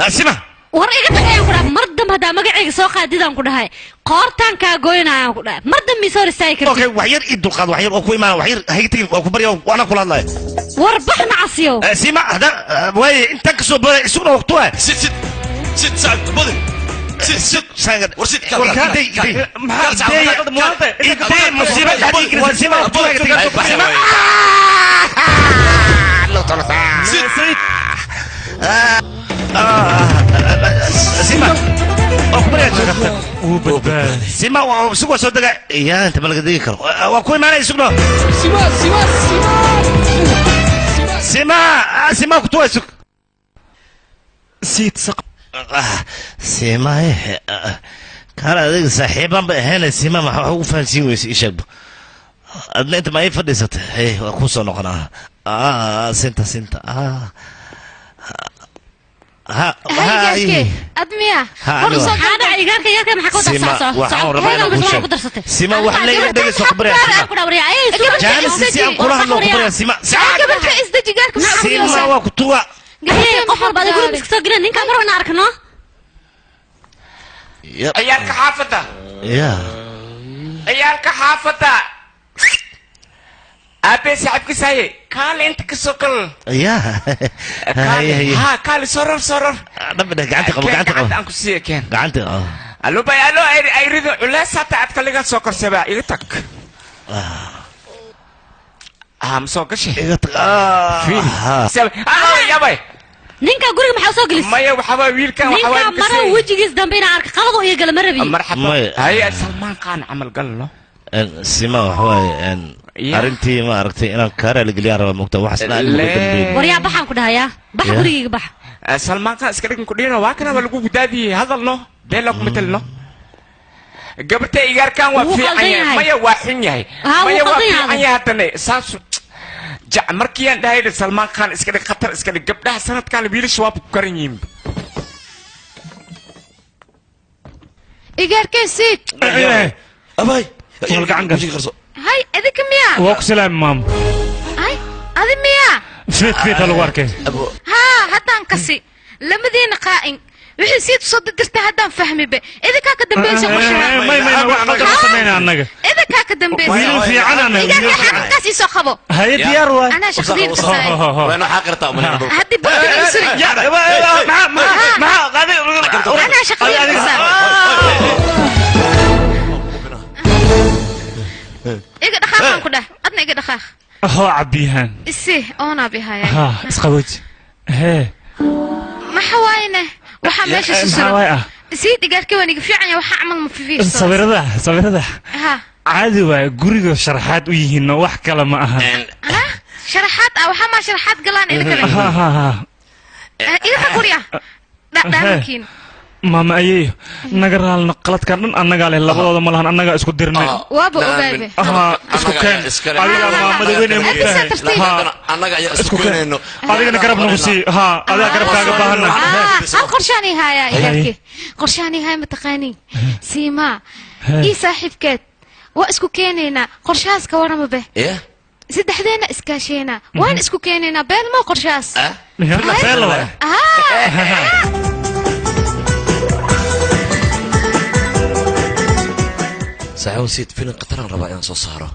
asima war iga tagayaan ku dhahay mar dambe hadaa magacayga soo qaadidaan ku dhahay qoortaan kaa goynayaan ku dhahay mar dambe soo risaay kartid okay wax yar idul qaad wax yar oo ku imaan wax yar haytay oo ku bariyo waana kula hadlay war baxna casiyo sima hada way inta ka soo baray isuna waqtu ah sit saad badin sit saad warsid ka warkaday إيه مصيبة هذيك مصيبة سيما لو طلعت سيما أخبر يا شيخ وبدبان سيما وسوق صدق يا أنت ملك ذيك وأكون معنا يسوقنا سيما كتوه سوق سيت سق سيما كان هذيك صاحبا هنا سيما ما هو فانسي ويس يشب أدنى أنت ما يفدست هي وكوسو نقنا سنتا هاي أدمية هذا عيقارك يارك محكوت سيما وحنا يدري صخبر يا سيما جالس سيما كلها نخبر يا سيما قبل إزدجي جارك سيما وكتوا قفل بعد يقول بس كتجنا نين كاميرا نعرفنا عيالك حافظة عيالك حافظة أبي سعبك ساي قال أنت كسوكل ها قال سرر نبدأ قعنت أنكو سيكين قعنت ألو باي ألو أيريدو ولا ساتا أتكلم سوكر سبا يغتك مسوكر شيء فين سبا يا باي ninka guriga maxaa soo gelisay maya waxa wiilkan waxa ninka mara wajigiis dambeena arka qalad oo iyaga lama rabin marxaba hay Salman Khan amal galno sima waxay arintii ma aragtay inaan kaara la geliyaa raba mugta wax isla war yaa baxan ku dhahayaa bax guriga bax Salman Khan iska dhigin ku dhina waa kana lagu gudaadiyay hadalno been la ku metelno gabarta igarkan waa fiican yahay maya waa xun yahay maya waa fiican yahay hadana saas markii aan dhahay Salman Khan iska dhig khatar iska dhig gabdhaha sanadkan wiilish waa ku karan yihiin igarkay siid أباي والقعن قال هاي أذيك ميا وك سلام مام هاي أذي ميا فيت الوركة ها هدان كسي لما دين قائن وحي سيد صدق درت هدان فهمي به إذا كاك دنبيس ما وقت سمينا عنك إذا كاك دنبيس في عنا إذا حق كاسي سخبو هاي ديار واي أنا شخصيا كساي وأنا حاقرته من هذا هدي بقى يسري ما أنا شخصيا كساي إيجا دخاخ كده أدنى إيجا دخاخ هو عبيهان إسي أنا بها يا ها اسقوج هي ما حواينه وحا ماشي سوسر سيدي قال كيواني في عني وحا عمل ما في فيش صبر ده ها عادي واي غوريغو شرحات u yihiin wax kala ma aha ها شرحات او حما شرحات قلان إذا كده ها إذا كوريا لا ممكن ماما أيه نجرال نقلت كارن أنا قال الله بدو ملهن أنا قا إسكو ديرنا وابو أبابي إسكو كان أديك ماما دوينه مكان أنا قا إسكو كان أديك نقرب نقصي ها أديك نقرب كاجا بهنا قرشاني هاي إيجاركي قرشاني هاي متقاني سيما إيه صاحب كات وإسكو كانينا قرشاس كورم به إيه سدحدينا إسكاشينا وين إسكو كانينا بين ما قرشاس فعلا ساعة سيد فيلم قطران رباعيان صوصاره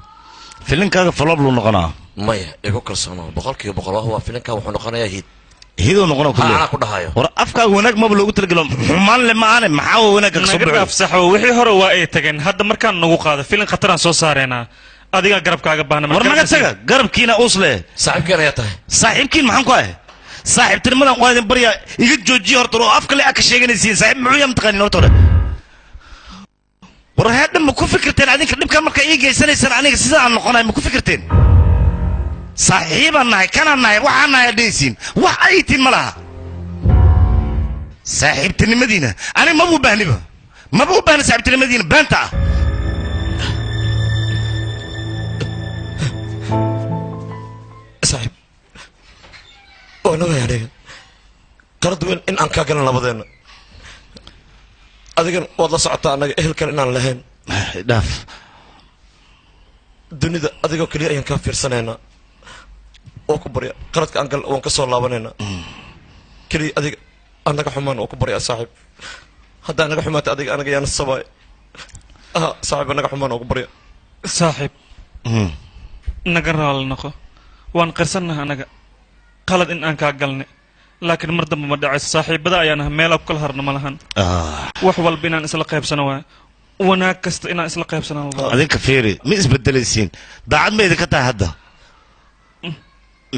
فيلم كذا فلوب لو نقنا مايا يقول كرسانه بقولك بقول هو فيلم كذا وحنا نقنا يهيد هيدو نقنا كله أنا كده هايو ور أفكا وناك ما بلوغ تلقلهم حمان لما أنا محاو وناك نقدر أفسحه وحي هرو واي تجن هذا مركان نقوق هذا فيلم قطران صوصارنا أديك قرب كاجا بهنا ور ما قتك قرب كينا أوصله صاحب كنا يا تاه صاحب كين محن كواه صاحب ترمنا قاعدين بريا يجوجي هرترو أفكا اللي أكشيجن يصير صاحب معويا متقنين هرترو ورهاد ما كو فكرتين عادين كدب كان marka ii geysanaysan aniga sida aan noqonay ma ku fikirteen saaxiibanahay kananahay waxaanahay dhaysin wax ay tiin malaha saaxiibtinimadiina ani ma buu baahniba ma buu baahna saaxiibtinimadiina baanta saaxiib oo naga yahay qarad weyn in aan ka galan labadeena adigan waad la socotaa anaga ehel kale inaan lahayn dhaaf dunida adigoo keliya ayaan kaa fiirsanaynaa oo ku barya qaladka aan gal waan ka soo laabanaynaa keliya adiga anaga xumaan oo ku barya saaxiib haddaa anaga xumaata adiga anaga yaana sabaay saaxiib anaga xumaan oo ku barya saaxiib naga raali noqo waan qirsannaha anaga qalad in aan kaa galnay laakiin mar dambe ma dhacayso saaxiibada ayaan meel ku kala harna ma lahan wax walba inaan isla qaybsano waa wanaag kasta inaan isla qaybsano adinka fiiri ma isbedelaysiin daacad ma idinka tahay hadda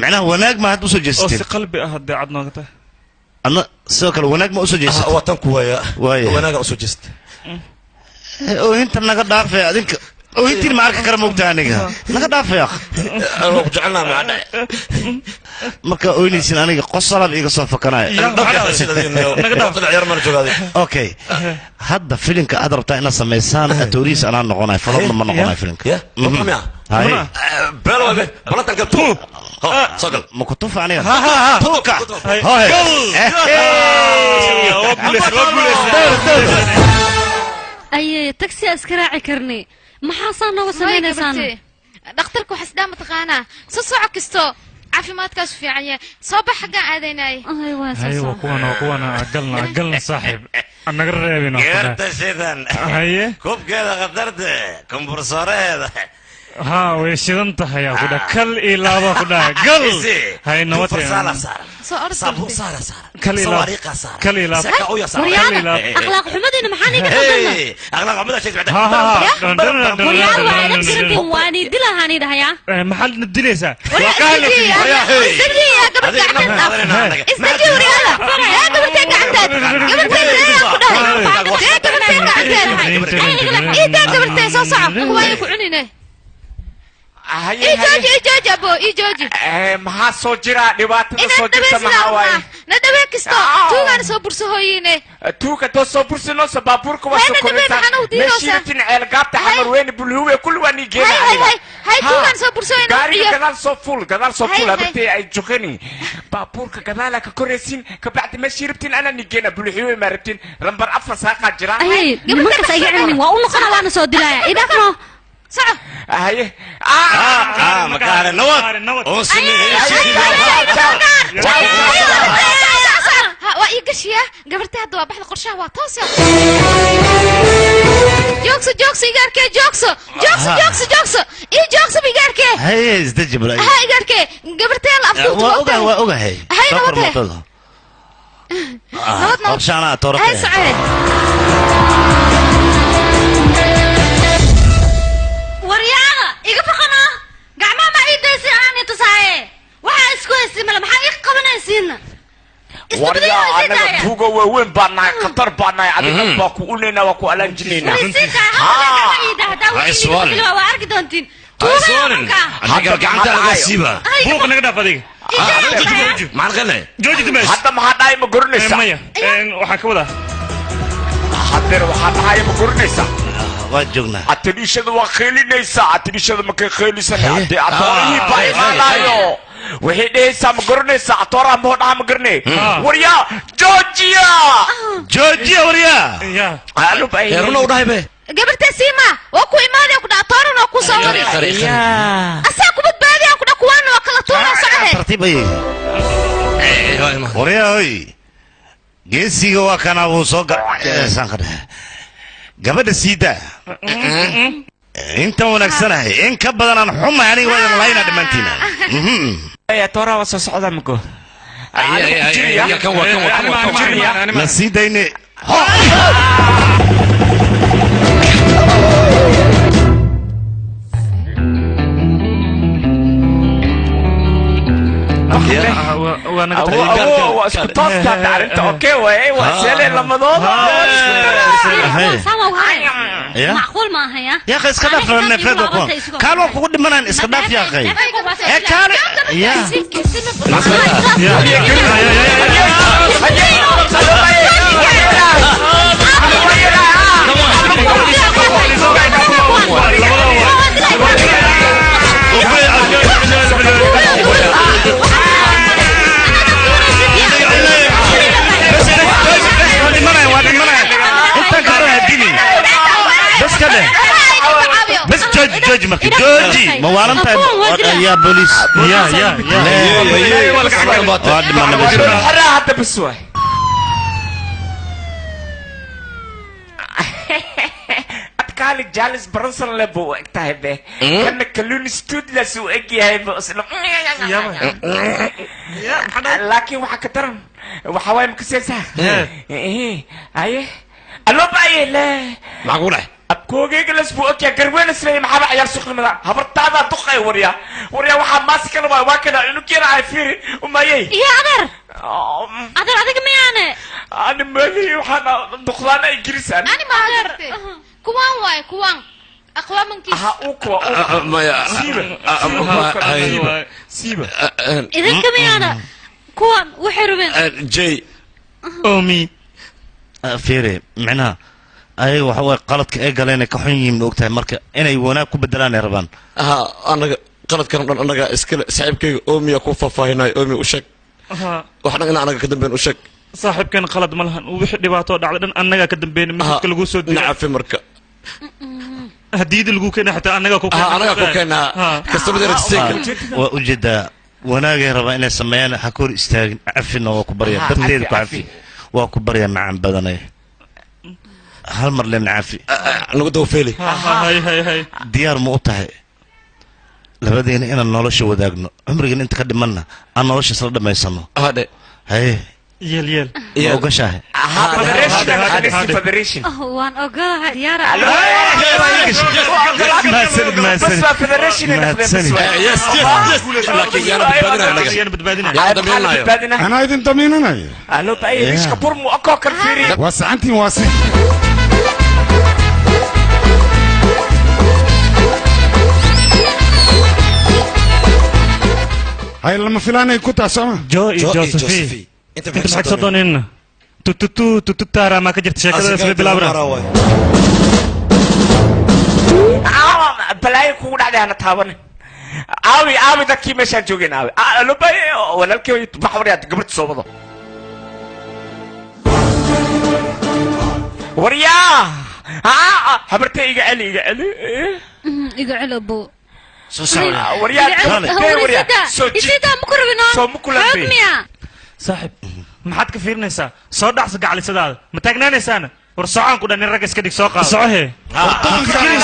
macnaha wanaag ma hadda usoo jeesteen oo si qalbi ah daacad nooga tahay adna sidoo kale wanaag ma usoo jeesatay waa tan ku waaya wanaaga usoo jeestay oo inta naga dhaafay adinka oo intii ma arki kara moogtaa aniga naga dhaafay akh oo jecelna ma dhacay marka oynaysin aniga qosalad iga soo fakanay naga dhaafay yar mar joogaaday okay hadda filimka aad rabtaa inaad sameysaan atooriis anaa noqonay falobna ma noqonay filimka hay belo wabe balatan ka tu sagal ma ku tufa aniga tuka أيه تاكسي أسكراعي كرني ما حصل نو سنين سنة دكتورك وحسدام تقانا سوسع كستو عافيمات كاس في عيا صباح حقا عاديناي أيوة كوانا قلنا صاحب أنا قريبين قرت سيدان هاي كوب كذا قدرت كمبرسور هذا ها ويشيدنت هيا كده كل إلى كده قل هاي نوتي صابون صار كل إلى كل إلى أخلاق حمدنا محاني كده أخلاق حمدنا شيء بعد مريال وعلم سرتي واني دلها هاني ده يا محل ندليسا وكالة استدي يا قبل استدي وريالا يا قبل تقعد قبل تقعد إيه ده قبل تيسوسع هو يكونينه jooji abo ii jooji maxaa soo jira dhibaatada soo jirta maxaa waaye na dhawee kisto tuugaan soo burso hooyine tuuga doo soo bursinoosa baabuurka waa soo koraysaa meeshiitin ceelgaabta xamar weyne bulhuwe kulli waa nii geena hay tuugaan soo burso gaariga gadaal soo fuul habintay ay jokani baabuurka gadaala ka koraysiin kabacdi meeshii rabtiin anaa nii geena bulhuwe maa rabtiin lambar 4 saaqaa jira nimankaas ay celin waa u noqona waana soo dilaya idhaqno soco haye makaare nawad oo waa ii gashiya gabartay hadda waa baxda qorshaha waa toos joogso igaarkee joogso ii joogso igaarkee haye isdajibla ha igaarkee gabartay la afduubto waa ogahay hay nabad qorshaana tooraka hay socod waryaada iga faqana gacmaha ma ciidaysi aan tusaaye waxa isku haysimala maxaa ii qabanaysiina waryaa anaga tuuga waaweyn baan nahay khatar baan nahay adiga baa ku uleynaa waa ku alaan jineynaa waa arki doontiin aniga gacanta laga siiba buuq naga dhaaf adiga hadda maxaa dhahay ma gorinaysa maya waxaan ka wadaa hadeer waxaa dhahay ma gorinaysa waa joognaa atiriishada waa kheylinaysaa atiriishada markay kheylisana hadee atoorihii baa imaanaayo waxay dhehaysaa ma goranaysaa atooraha mahoo dhaha ma garanay waryaa joojiya waryaa heeruna u dhahay be gabartay siima waa ku imaadaya ku dhaa toorana waa ku soo wari asaa ku badbaadiya ku dhaa kuwaana waa kala tuura socde tartiibay waryaa hoy geesiga waa kana wuu soo gacan ka dhexe gabadha siida inta wanaagsanahay in ka badan aan xumay aniga waa layna dhimantiina toora waa soo socdaa mako la sii dayne isku tooskaata arrinta okey waay waa seele lamadooda macquul ma ahaya يا اخي اسكت افرن نفرد وكون كانوا كل دمنا اسكت يا اخي ايه كان يا بس جوج مكي جوجي موالنت يا بوليس يا حتى بسوي اتكالي جالس برنسل لبو اكتاي به كان كلون ستود لسو اجي هاي بوسلم لكن waxa ka daran waxa way makasaysaa ايه الو باي لا معقوله abkoogeyga lasbuu ogyaa garweyn isleeyay maxaa ciyaar suuqnimada habartaada duqay warya waxaa maasikana waa kana inuu keenay fiiri umayay ya adeer adiga miyaane ani mali waxaan duqdaana ingiriisan ani ma adeer kuwan waay kuwan aqwaamankiis aha u kuwa maya siiba idinka miyaana kuwan waxay rubeen jay omi fiiri macnaha ayaga waxa way qaladka ay galeen ka xun yihiin ogtahay marka inay wanaag ku bedelaan ay rabaan anaga qaladkan dhan anaga iskale saaxiibkayga oomiya ku faahfaahinay oomi u sheeg waxna anaga ka dambeyn u sheeg saaxiibkan qalad ma lahan wixii dhibaato dhacday dhan anaga ka dambeyn midka lagu soo diray nacafi marka hadiida lagu keenay xataa anaga ku keenay kastamada rajistayga waa ujeedaa wanaagay rabaa inay sameeyaan ha kor istaagin cafina waa ku baryaa darteeda ku cafi waa ku baryaa macaan badanay hal mar leen cafi nagu dawfeeli hay diyaar ma u tahay labadeena inaan nolosha wadaagno cumrigan inta ka dhimanna aan nolosha isla dhammaysano hadhe haye yeel ma ogashahay waan ogolahay diyaar أنا إذن تميننا ألو بأي ريش كبور مو أكو كرفيري واسعنتي واسع هاي لما فلان يكون تاسمه جو جوزفي انت انت maxaad soo dooneen tututara ma ka jirta sheekada isla bilaabna balaayo kugu dhacday ana taaban aawi dadkii meeshaan joogeen lubay walaalkii baxwariyaad gabarta soo wado waryaa habartay iga celi iga celi abo soo socda waryaa soo mukulanbe saaxib maxaad ka fiirinaysaa soo dhacsa gacalisadaada ma taagnaanaysaana war socaan ku dhan in rag iska dhig soo qaado socohe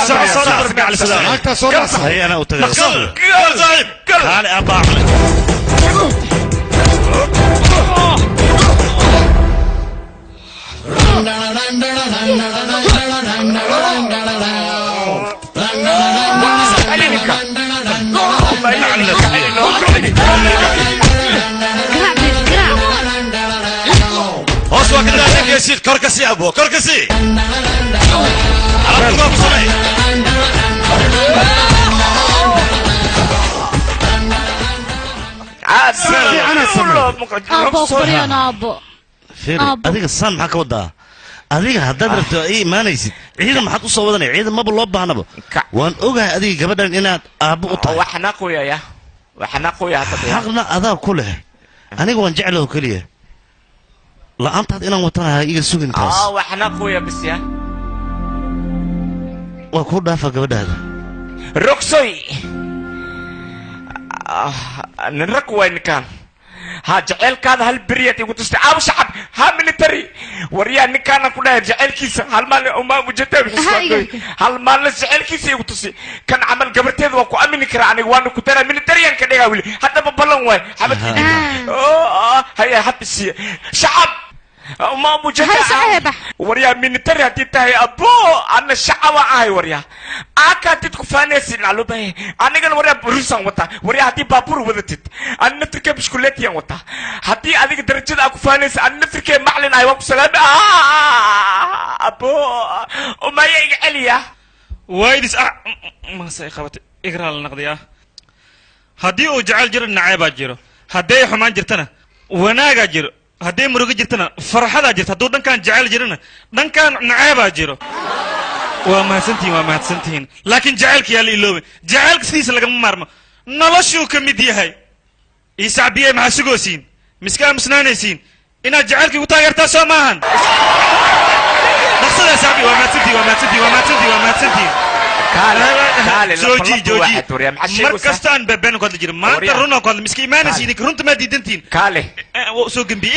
soo dhacsa gacalisadaada maagtaa soo dhacsa هي انا قلت لك صاحب تعال ابا احمد hoos waa ka daadegeysid korkasi abo korkasi alabtugaa ku samey abo qoriyana abo فيري adiga san maxaa ka wadaa adiga haddaad rabto ay imaanaysid ciidan maxaad u soo wadanay ciidan maba loo baahnaba waan ogahay adiga gabadhan inaad aabbo u tahay waxna qoyaya xaqna adaa ku leh aniga waan jeclahay oo keliya la'aantaad inaan watanahay iga sugin taas waxna qoya bisya waa kuu dhaafa gabadhaada rogsoy nin rag waynkaan ها جعل كذا هالبرية يقول تستعاب شعب ها ميليتري وريا نكانا كلها جعل كيس هالمال أمام مجتمع بحسابه هالمال جعل كيس يقول تسي كان عمل قبرتين وكو أمين كراني وانو كتير ميليتريان كده يقولي حتى ببلون وين حبتي هيا حبسي شعب ما مجتمع وريا ميليتري هتيتها أبو أنا شعب عاي وريا أكاد تكفانيس نالو به أنا كان وريا بروسان وتا وريا هتي بابور ودتت أنا نفرك بشكلتي يا وتا هتي أديك درجة أكفانيس أنا نفرك معلن أيوة سلام أبو وما يجعل يا وايدس ما سيخبط إقرأ النقدية هدي وجعل جر النعيبة جرو هدي حمان جرتنا وناقة جرو هدي مروق جرتنا فرحة جرت هدو دن كان جعل جرنا دن كان نعيبة جرو وما سنتين لكن جعلك يا ليلوبي جعلك سيس لقم مرمى نلاشو كميديا هاي يسعبيه مع سجوسين مسكان مسنانيسين إنا جعلك وطاير تاسو ماهن نقصد يا سعبي وما تنتي جوجي مركزتان ببين قد جير ما ترونا قد مسكين ما نسينك رنت ما ديدنتين كالي سو جنبي